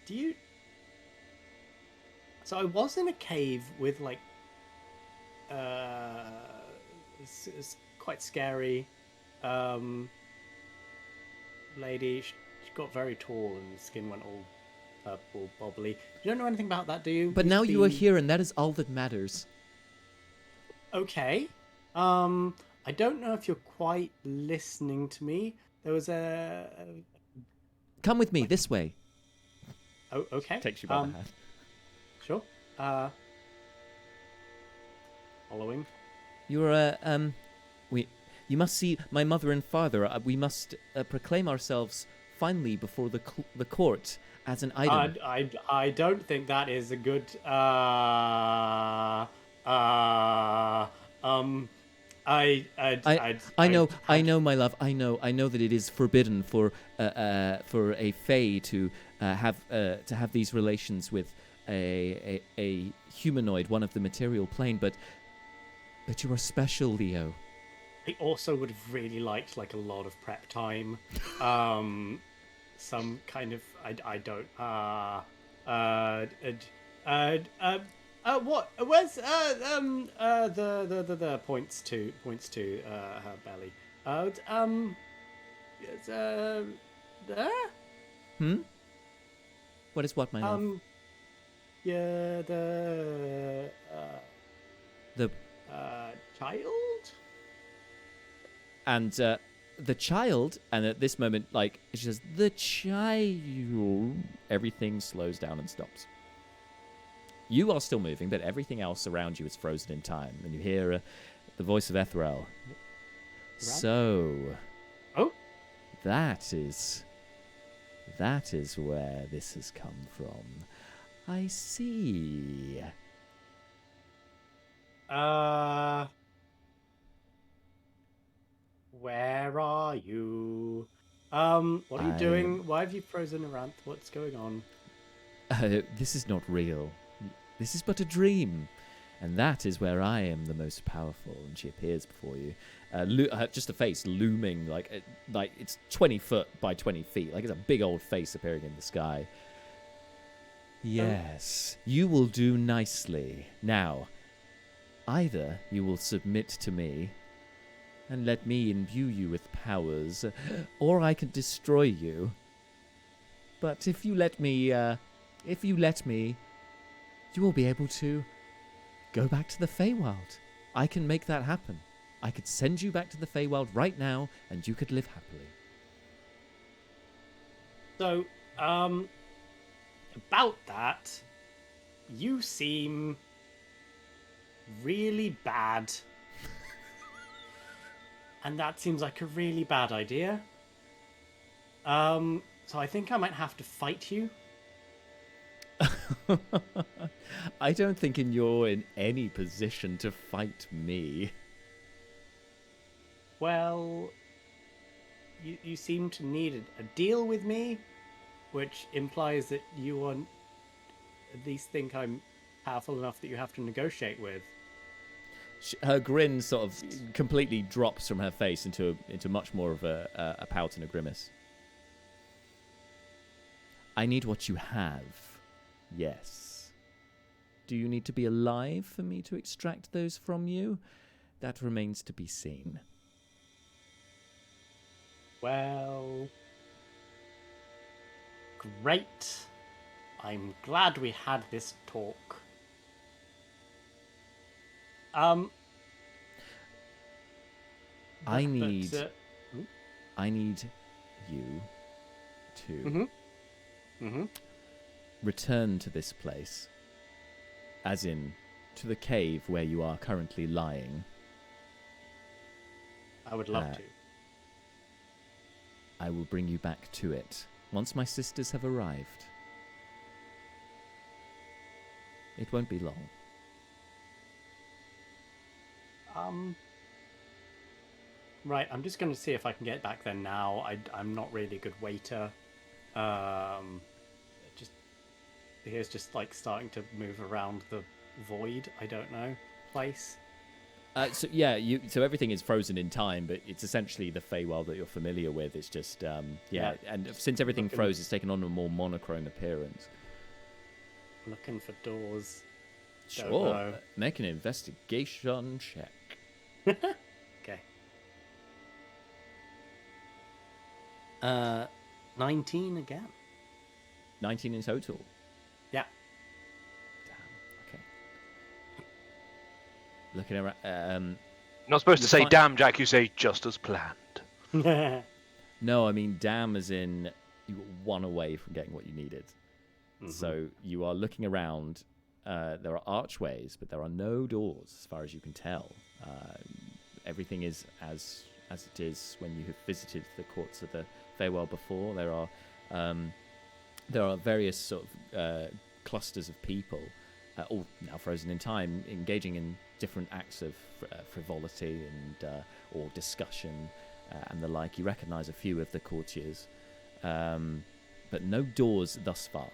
Do you? So I was in a cave with it's quite scary. Lady, she got very tall and the skin went all purple, bobbly. You don't know anything about that, do you? But now you are here, and that is all that matters. Okay. I don't know if you're quite listening to me. There was a. Come with me, this way. Oh, okay. Takes you by the hand. Sure. Following. You're you must see my mother and father. We must proclaim ourselves finally before the court as an item. I don't think that is a good. I know, my love. I know that it is forbidden for a Fae to have these relations with a humanoid, one of the material plane. But you are special, Leo. I also would have really liked a lot of prep time. Some kind of I don't. What? Where's the points to her belly? There. What is what, my love? Yeah, The child. And the child, and at this moment, she says, the child, everything slows down and stops. You are still moving, but everything else around you is frozen in time. And you hear the voice of Ethrel. So, that is where this has come from. I see. Where are you? What are you doing? Why have you frozen around? What's going on? This is not real. This is but a dream. And that is where I am the most powerful. And she appears before you. Just a face looming, like it's 20 foot by 20 feet. Like it's a big old face appearing in the sky. Yes, you will do nicely. Now, either you will submit to me and let me imbue you with powers, or I can destroy you. But if you let me, you will be able to go back to the Feywild. I can make that happen. I could send you back to the Feywild right now, and you could live happily. So, about that, you seem really bad. And that seems like a really bad idea. So I think I might have to fight you. I don't think you're in any position to fight me. Well, you seem to need a deal with me, which implies that you at least think I'm powerful enough that you have to negotiate with. Her grin sort of completely drops from her face into much more of a pout and a grimace. I need what you have. Yes. Do you need to be alive for me to extract those from you? That remains to be seen. Well, great. I'm glad we had this talk. I need you to return to this place, as in to the cave where you are currently lying. I would love to. I will bring you back to it once my sisters have arrived. It won't be long. Right, I'm just going to see if I can get back there now. I'm not really a good waiter. Here's just like starting to move around the void. I don't know place. So everything is frozen in time, but it's essentially the Feywild that you're familiar with. It's just and since everything froze, it's taken on a more monochrome appearance. Looking for doors. Sure. Make an investigation check. Okay. 19 again. 19 in total. Yeah. Damn. Okay. Looking around. Not supposed to say "damn, Jack." You say "just as planned." No, I mean damn, as in you were one away from getting what you needed. Mm-hmm. So you are looking around. There are archways, but there are no doors, as far as you can tell. Everything is as it is when you have visited the courts of the Feywild before. There are various sort of clusters of people, all now frozen in time, engaging in different acts of frivolity and or discussion and the like. You recognise a few of the courtiers, but no doors thus far.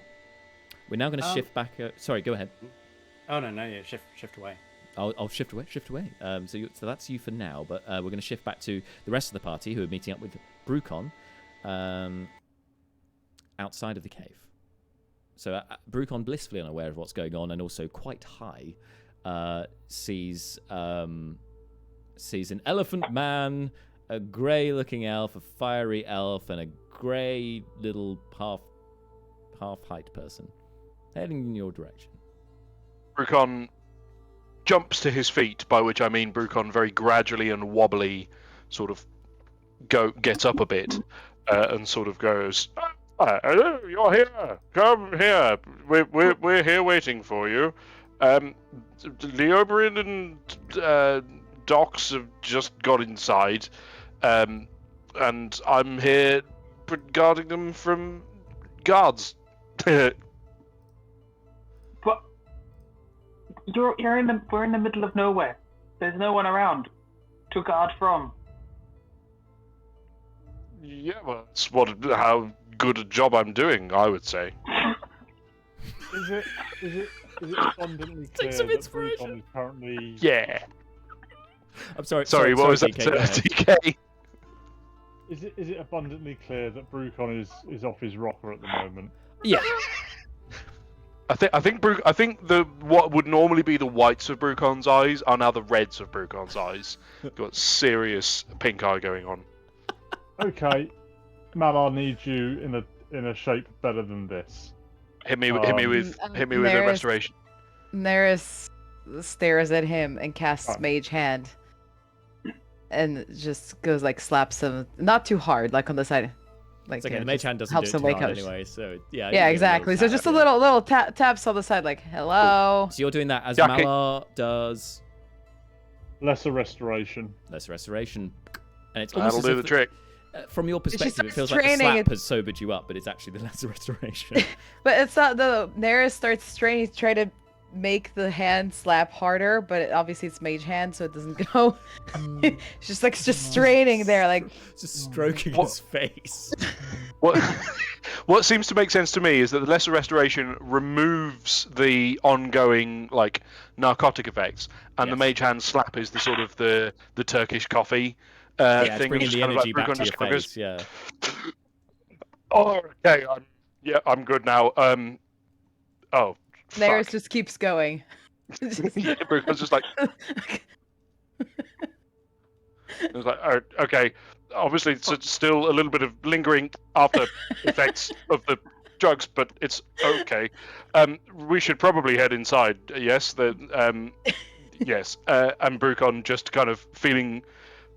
We're now going to shift back. Sorry, go ahead. Oh no, yeah, shift away. I'll shift away. So that's you for now, but we're going to shift back to the rest of the party who are meeting up with Brucon outside of the cave. So Brucon, blissfully unaware of what's going on and also quite high, sees an elephant man, a grey-looking elf, a fiery elf, and a grey little half-height person heading in your direction. Brucon jumps to his feet, by which I mean Brucon very gradually and wobbly sort of gets up a bit and sort of goes, hello, you're here. Come here. We're here waiting for you. Leoborin and Docs have just got inside, and I'm here guarding them from guards. But we're in the middle of nowhere. There's no one around to guard from. Yeah, well, that's how good a job I'm doing, I would say. Is it abundantly clear some that inspiration. Brucon is currently... Yeah. I'm sorry. Sorry, what was that, DK, go ahead. TK? Is it abundantly clear that Brucon is off his rocker at the moment? Yeah. I think what would normally be the whites of Brucon's eyes are now the reds of Brucon's eyes. Got serious pink eye going on. Okay, Malar needs you in a shape better than this. Hit me with a restoration. Neris stares at him and casts Mage Hand, and just goes like slaps him, not too hard, like on the side. Like, It's okay, the just mage hand doesn't helps do him it wake too hard up. anyway, so yeah. Yeah, exactly. So just a little taps on the side, like hello. So you're doing that as Jackie. Malar does. Lesser restoration. Lesser restoration, and it's almost That'll as do if the trick. From your perspective, it starts feels like the training slap it- has sobered you up, but it's actually the lesser restoration. But it's not the Neris starts straining, try to make the hand slap harder, but obviously it's Mage Hand, so it doesn't go. It's just straining there, like Just stroking his face. What what seems to make sense to me is that the lesser restoration removes the ongoing like narcotic effects, and the Yes. mage hand slap is the sort of the Turkish coffee Yeah, it's thing. bringing which the kind of energy like back to Brucon your just kind of face. Yeah. goes, oh, okay, I'm good now. Oh, Neris fuck. just keeps going. Yeah, Brucon's just like, it was like, oh, okay. Obviously, it's still a little bit of lingering after effects of the drugs, but it's okay. We should probably head inside. Yes, yes. And Brucon just kind of feeling.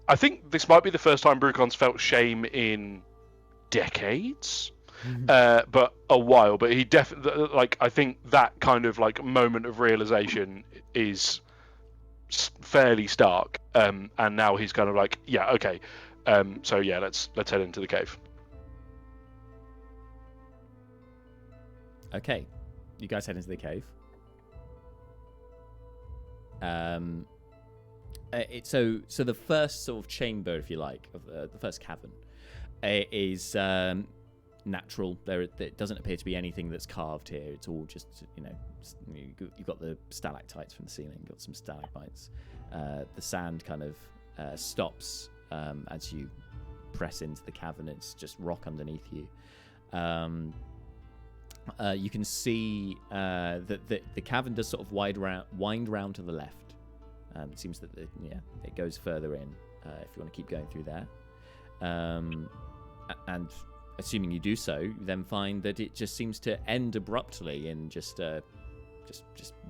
I think this might be the first time Brucon's felt shame in decades, but a while. But he definitely like. I think that kind of like moment of realization is fairly stark, and now he's kind of like, yeah, okay, so yeah, let's head into the cave. Okay, you guys head into the cave. So the first sort of chamber, if you like, of the first cavern, is natural. It doesn't appear to be anything that's carved here. It's all just, you've got the stalactites from the ceiling, you've got some stalagmites. The sand kind of stops as you press into the cavern. It's just rock underneath you. You can see that the cavern does sort of wind round to the left. It seems that it goes further in if you want to keep going through there. And assuming you do so, you then find that it just seems to end abruptly in just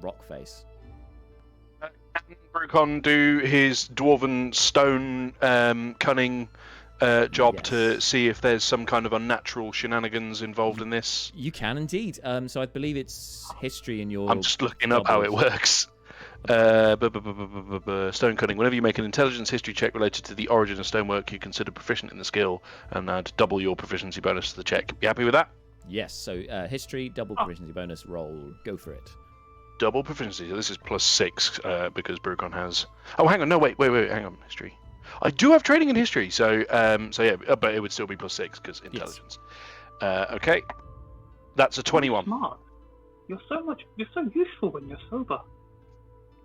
rock face. Can Brucon do his dwarven stone cunning job Yes. to see if there's some kind of unnatural shenanigans involved in this? You can indeed. So I believe it's history in your. I'm just looking up how it works. Stone cutting. Whenever you make an intelligence history check related to the origin of stonework, you consider proficient in the skill and add double your proficiency bonus to the check. You happy with that? Yes. So history, double proficiency bonus, roll. Go for it. Double proficiency. So this is +6 because Brucon has. Oh, hang on. No, wait. Hang on. History. I do have training in history, so yeah, but it would still be +6 because intelligence. Yes. Okay. That's a 21. Smart. You're so useful when you're sober.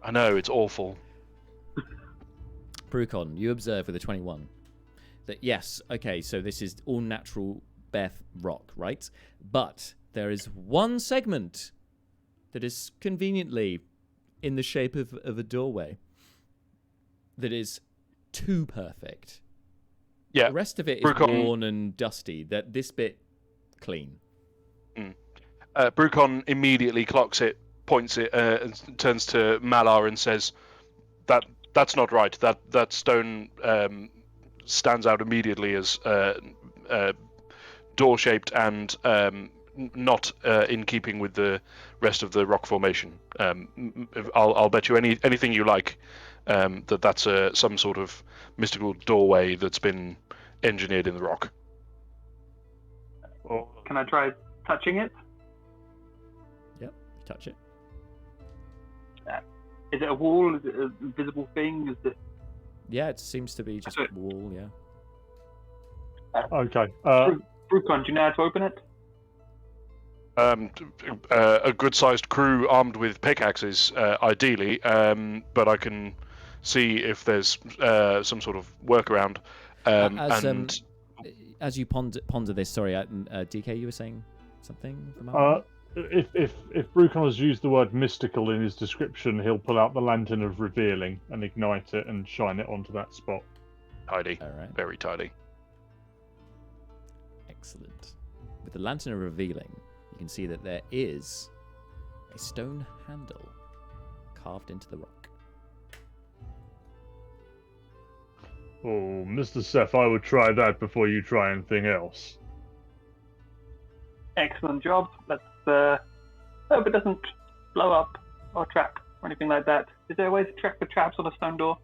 I know, it's awful. Brucon, you observe with a 21 that yes, okay, so this is all natural bare rock, right? But there is one segment that is conveniently in the shape of a doorway that is too perfect. Yeah. The rest of it is Brucon... worn and dusty. That this bit clean. Brucon immediately clocks it, points it, and turns to Malar and says, "That's not right. That stone stands out immediately as door-shaped and not in keeping with the rest of the rock formation. I'll bet you anything you like that's some sort of mystical doorway that's been engineered in the rock." Can I try touching it? Yep, touch it. Is it a wall? Is it a visible thing? Is it? Yeah, it seems to be just a wall. Yeah. Okay. Brucon, do you know how to open it? A good-sized crew armed with pickaxes, ideally, but I can see if there's some sort of workaround. As you ponder this, sorry, DK, you were saying something? If Brucon has used the word mystical in his description, he'll pull out the lantern of revealing and ignite it and shine it onto that spot. Tidy. All right. Very tidy. Excellent. With the lantern of revealing, you can see that there is a stone handle carved into the rock. Oh, Mr. Seth, I would try that before you try anything else. Excellent job. Let's hope it doesn't blow up or trap or anything like that. Is there a way to check for traps on a stone door?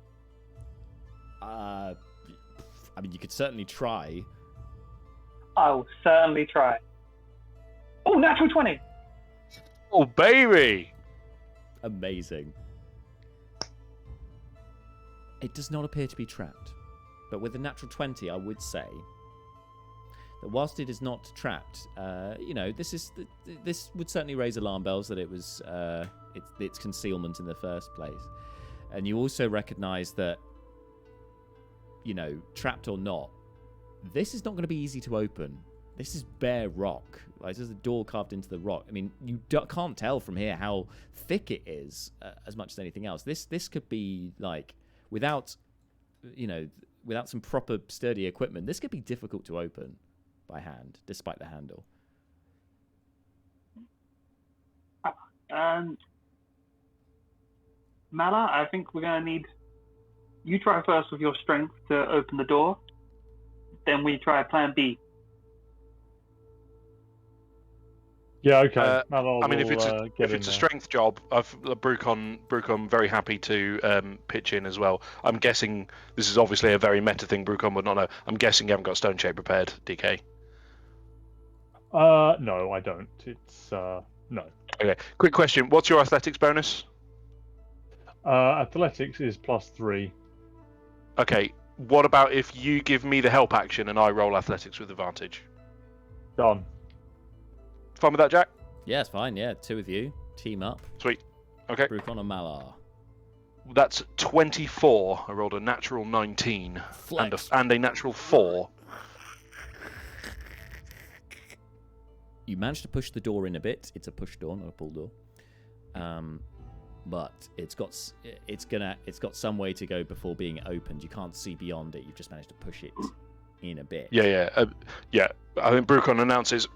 I mean, you could certainly try. I'll certainly try. Oh, natural 20! Oh, baby! Amazing. It does not appear to be trapped, but with a natural 20, I would say that whilst it is not trapped, this would certainly raise alarm bells that it was its concealment in the first place. And you also recognise that, trapped or not, this is not going to be easy to open. This is bare rock. Like, there's a door carved into the rock. I mean, you can't tell from here how thick it is as much as anything else. This could be, like, without some proper sturdy equipment, this could be difficult to open by hand, despite the handle. Mala, I think we're going to need... You try first with your strength to open the door. Then we try plan B. Yeah, okay. I mean, if it's a strength job, Brucon very happy to pitch in as well. I'm guessing this is obviously a very meta thing Brucon would not know. I'm guessing you haven't got stone shape prepared, DK. No, I don't. It's no. Okay. Quick question: what's your athletics bonus? Athletics is +3. Okay. What about if you give me the help action and I roll athletics with advantage? Done. Fine with that, Jack? Yeah, it's fine. Yeah, two of you team up. Sweet. Okay. Brucon and Malar. That's 24. I rolled a natural 19 and a natural 4. You managed to push the door in a bit. It's a push door, not a pull door. But it's got some way to go before being opened. You can't see beyond it. You've just managed to push it in a bit. Yeah. I think Brucon announces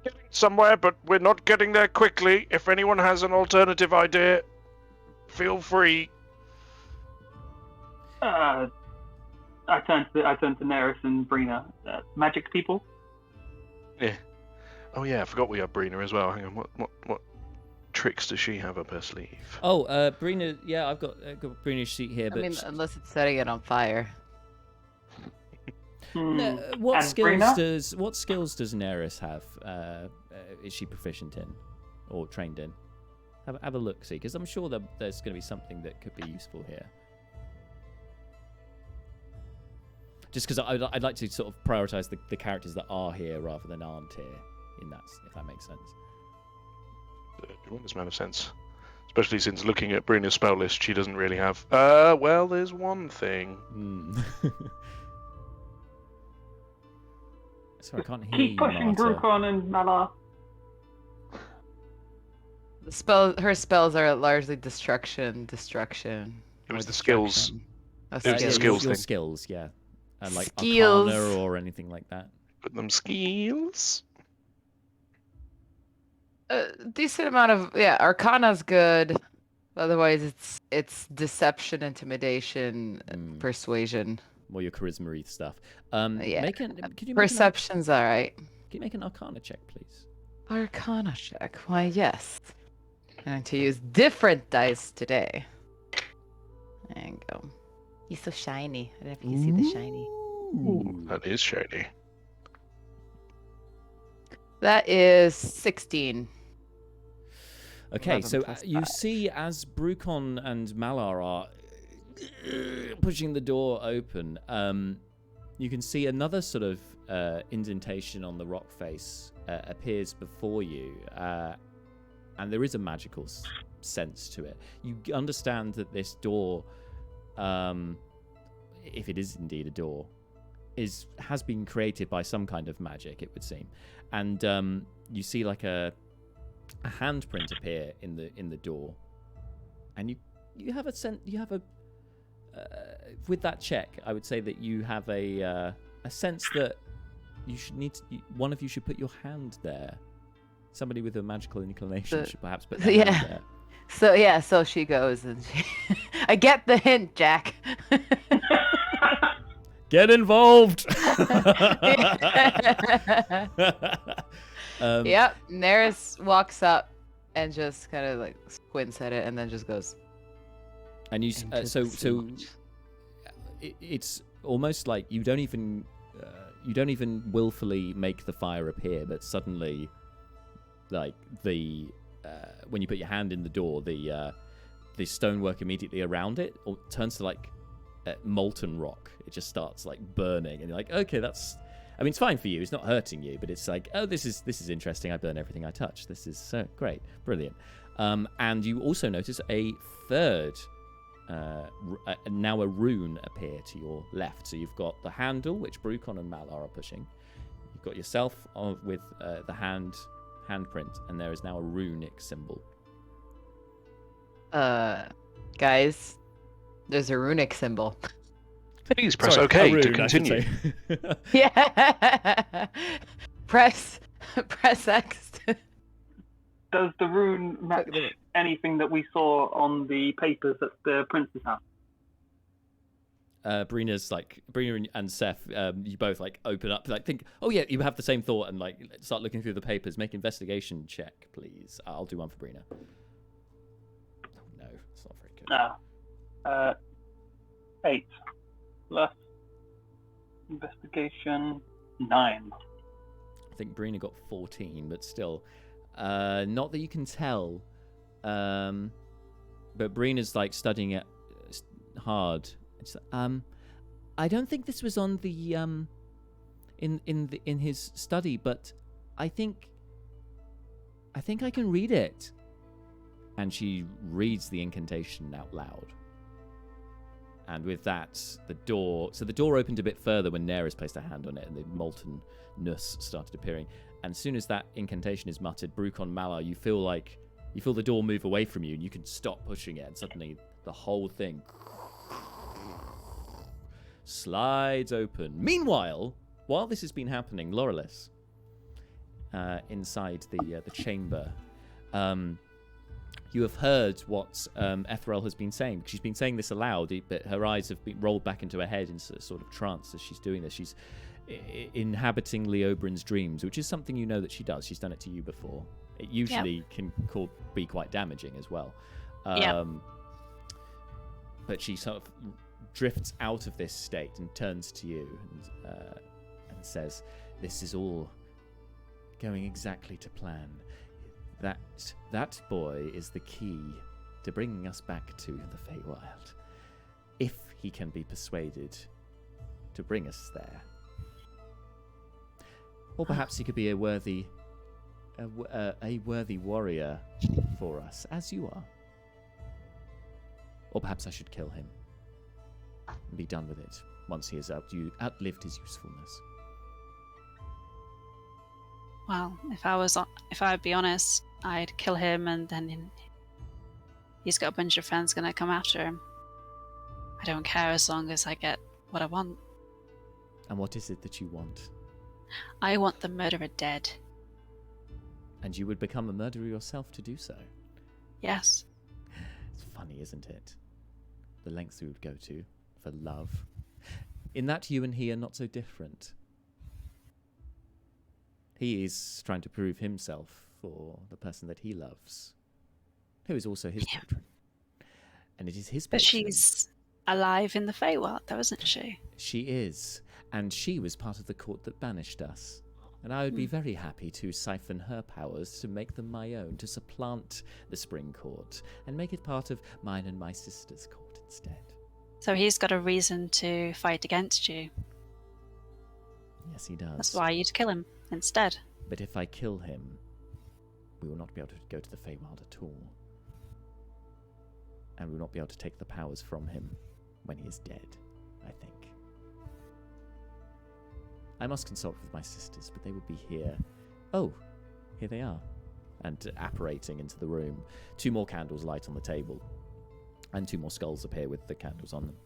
getting somewhere, but we're not getting there quickly. If anyone has an alternative idea, feel free. I turn to Neris and Brina. Magic people. Yeah. Oh yeah, I forgot we have Brina as well. Hang on, what tricks does she have up her sleeve? Oh, Brina. Yeah, I've got Brina's sheet here. But unless it's setting it on fire. What skills does Neris have? Is she proficient in, or trained in? Have a look, see, because I'm sure that there's going to be something that could be useful here. Just because I'd like to sort of prioritize the characters that are here rather than aren't here. If that makes sense. Tremendous amount of sense, especially since looking at Brina's spell list, she doesn't really have. Well, there's one thing. Sorry, I can't hear Keep you, pushing Marta. Brucon and Mala. Her spells are largely destruction. It was the skills. Oh, It was the skills Your thing. skills, yeah. And like Skills. Arcana or anything like that. Put them skills. Decent amount of Arcana's good. Otherwise, it's deception, intimidation, persuasion. More your charisma stuff. Yeah. Could you Perception's alright. Can you make an Arcana check, please? Arcana check. Why, yes. I'm going to use different dice today. There you go. He's so shiny. I don't know if you can see the shiny. Ooh, that is shiny. That is 16. Okay, 11 so plus you 5. see as Brucon and Malar are pushing the door open, you can see another sort of indentation on the rock face appears before you, and there is a magical sense to it. You understand that this door, if it is indeed a door, has been created by some kind of magic, it would seem. And you see like a handprint appear in the door, and you have a sense. You have a with that check, I would say that you have a sense that you should one of you should put your hand there. Somebody with a magical inclination should perhaps put their hand there. So she goes and I get the hint, Jack. Get involved. Yep. Neris walks up and just kind of like squints at it, and then just goes. And you it's almost like you don't even willfully make the fire appear, but suddenly, like when you put your hand in the door, the stonework immediately around it turns to like molten rock. It just starts like burning, and you're like, okay, that's. I mean, it's fine for you. It's not hurting you, but it's like, oh, this is interesting. I burn everything I touch. This is so great, brilliant. And you also notice a third, now a rune appear to your left. So you've got the handle, which Brucon and Malar are pushing. You've got yourself with the handprint, and there is now a runic symbol. Guys, there's a runic symbol. Please press Sorry, OK a to rune, I should continue. say. Yeah. press X. Does the rune match anything that we saw on the papers at the prince's house? Brina and Seth, you both like open up, like think, oh yeah, you have the same thought, and like start looking through the papers. Make investigation check, please. I'll do one for Brina. Oh, no, it's not very good. 8 plus investigation 9. I think Brina got 14, but still, not that you can tell. But Brina's like studying it hard. It's, I don't think this was on the in his study, but I think I can read it. And she reads the incantation out loud. And with that, the door opened a bit further when Neris placed a hand on it, and the molten-ness started appearing. And as soon as that incantation is muttered, Brucon Malar, you feel the door move away from you, and you can stop pushing it, and suddenly the whole thing slides open. Meanwhile, while this has been happening, Lorelis, inside the chamber, you have heard what Etherel has been saying. She's been saying this aloud, but her eyes have been rolled back into her head in a sort of trance as she's doing this. She's inhabiting Leoborin's dreams, which is something you know that she does. She's done it to you before. It usually can be quite damaging as well. But she sort of drifts out of this state and turns to you and says, "This is all going exactly to plan. That boy is the key to bringing us back to the Feywild, if he can be persuaded to bring us there. Or perhaps he could be a worthy warrior for us, as you are. Or perhaps I should kill him and be done with it once he has outlived his usefulness." Well, if I'd be honest, I'd kill him, and then he's got a bunch of friends gonna come after him. I don't care as long as I get what I want. And what is it that you want? I want the murderer dead. And you would become a murderer yourself to do so? Yes. It's funny, isn't it? The lengths we would go to for love. In that you and he are not so different. He is trying to prove himself for the person that he loves, who is also his patron. And it is his patron. But she's alive in the Feywild, though, isn't she? She is, and she was part of the court that banished us. And I would be very happy to siphon her powers to make them my own, to supplant the Spring Court, and make it part of mine and my sister's court instead. So he's got a reason to fight against you. Yes, he does. That's why you'd kill him instead. But if I kill him, we will not be able to go to the Feywild at all. And we will not be able to take the powers from him when he is dead, I think. I must consult with my sisters, but they will be here. Oh, here they are. And apparating into the room. 2 more candles light on the table. And 2 more skulls appear with the candles on them.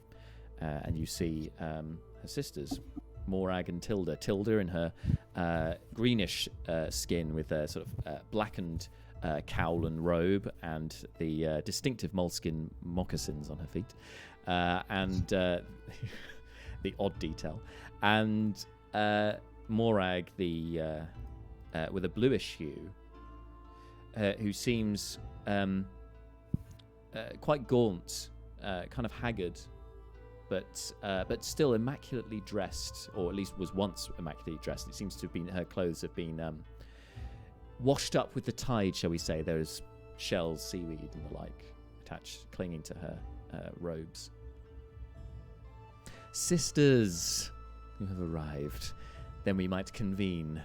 And you see her sisters, Morag and Tilda. Tilda in her greenish skin with a sort of blackened cowl and robe, and the distinctive moleskin moccasins on her feet, and the odd detail. And Morag, with a bluish hue, who seems quite gaunt, kind of haggard, but still immaculately dressed, or at least was once immaculately dressed. It seems to have been, her clothes have been washed up with the tide, shall we say. There's shells, seaweed, and the like attached, clinging to her robes. Sisters, you have arrived. Then we might convene.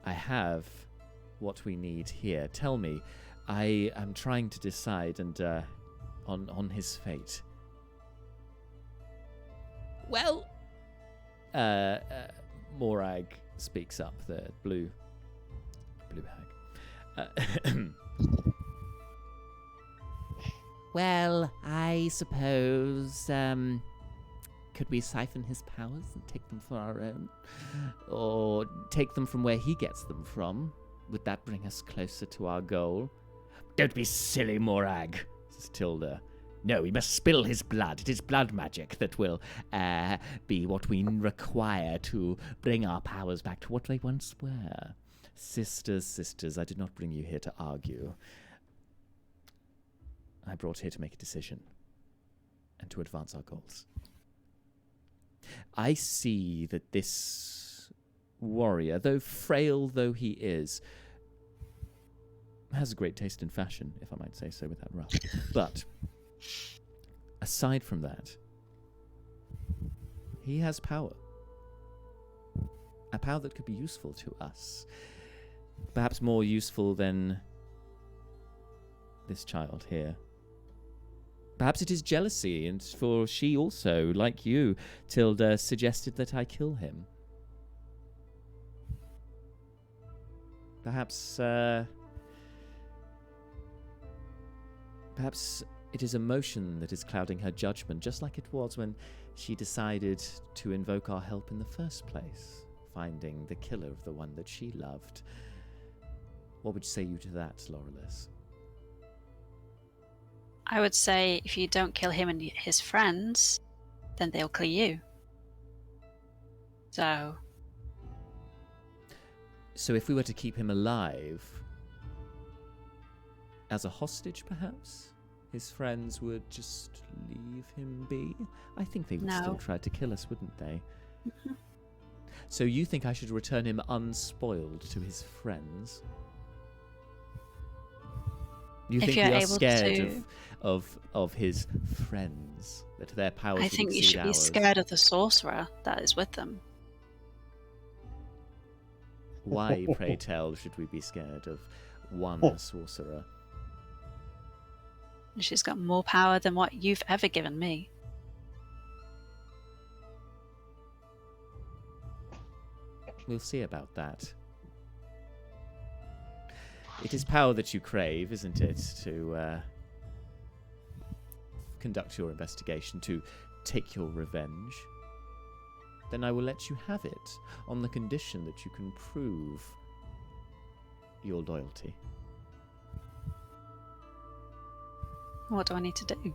I have what we need here. Tell me, I am trying to decide on his fate. Well, Morag speaks up, the blue hag. Well, I suppose, could we siphon his powers and take them for our own? Or take them from where he gets them from? Would that bring us closer to our goal? Don't be silly, Morag, says Tilda. No, we must spill his blood. It is blood magic that will be what we require to bring our powers back to what they once were. Sisters, I did not bring you here to argue. I brought here to make a decision and to advance our goals. I see that this warrior, though frail though he is, has a great taste in fashion, if I might say so without wrath. But aside from that, he has power. A power that could be useful to us. Perhaps more useful than this child here. Perhaps it is jealousy, and for she also, like you, Tilda, suggested that I kill him. Perhaps it is emotion that is clouding her judgment, just like it was when she decided to invoke our help in the first place, finding the killer of the one that she loved. What would say you to that, Lorelis? I would say if you don't kill him and his friends, then they'll kill you. So if we were to keep him alive, as a hostage perhaps, his friends would just leave him be? I think they would still try to kill us, wouldn't they? Mm-hmm. So you think I should return him unspoiled to his friends? You think we are scared of his friends, that their powers I think you should be scared of the sorcerer that is with them. Why, pray tell, should we be scared of one sorcerer? She's got more power than what you've ever given me. We'll see about that. It is power that you crave, isn't it, to conduct your investigation, to take your revenge? Then I will let you have it, on the condition that you can prove your loyalty. What do I need to do?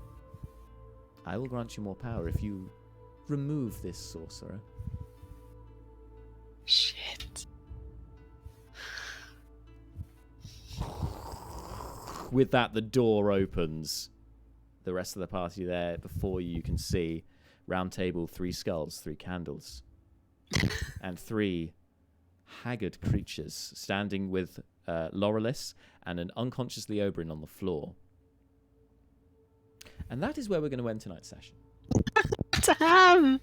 I will grant you more power if you remove this sorcerer. Shit. With that, the door opens. The rest of the party there before you can see round table, 3 skulls, 3 candles, and 3 haggard creatures standing with Lorelis and an unconscious Leoborin on the floor. And that is where we're going to end tonight's session. Damn!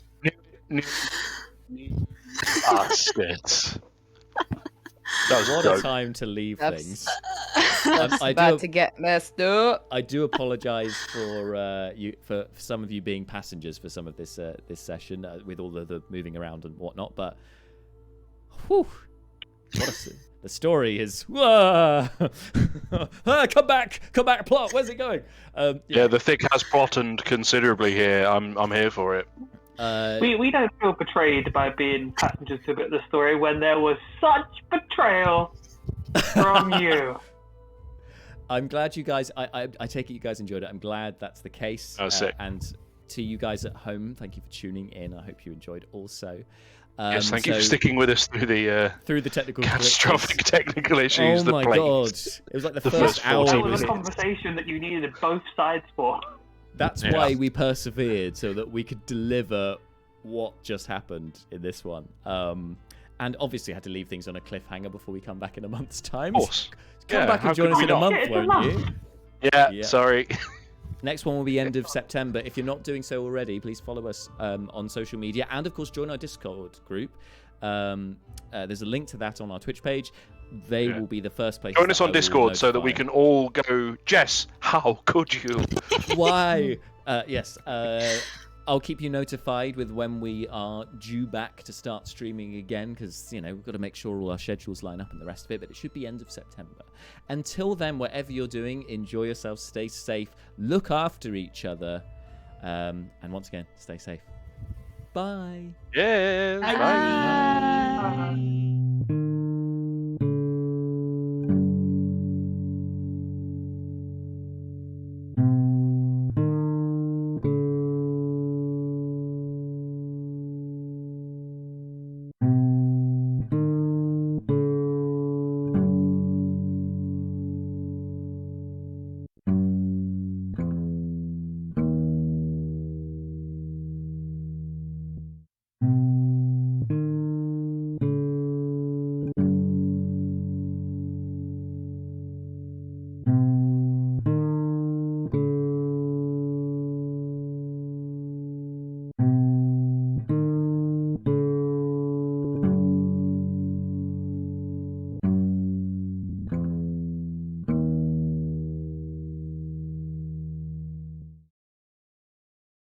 Bastards. That was What dope. a time to leave things. That's about to get messed up. I do apologise for some of you being passengers for some of this this session with all the moving around and whatnot. But whew, the story is come back, plot. Where's it going? Yeah, the thick has plotted considerably here. I'm here for it. We don't feel betrayed by being passengers to a bit of the story when there was such betrayal from you. I'm glad you guys. I take it you guys enjoyed it. I'm glad that's the case. Oh, sick. And to you guys at home, thank you for tuning in. I hope you enjoyed also. Yes, thank you for sticking with us through the technical catastrophic glitches. technical issues. Oh my that god! It was like the first first hour. 40 That was a minutes. conversation that you needed both sides for. That's Yeah. why we persevered, so that we could deliver what just happened in this one. And obviously had to leave things on a cliffhanger before we come back in a month's time. Of course. Come Yeah, back how and join could us we in a not? month, Yeah, it's a won't month. you? Yeah, sorry. Next one will be end of September. If you're not doing so already, please follow us on social media, and of course join our Discord group. There's a link to that on our Twitch page. They will be the first place. Join us on Discord so that we can all go, Jess, how could you? Why? Yes. I'll keep you notified with when we are due back to start streaming again, because, you know, we've got to make sure all our schedules line up and the rest of it, but it should be end of September. Until then, whatever you're doing, enjoy yourself, stay safe, look after each other, and once again, stay safe. Bye. Yes. Bye. Bye.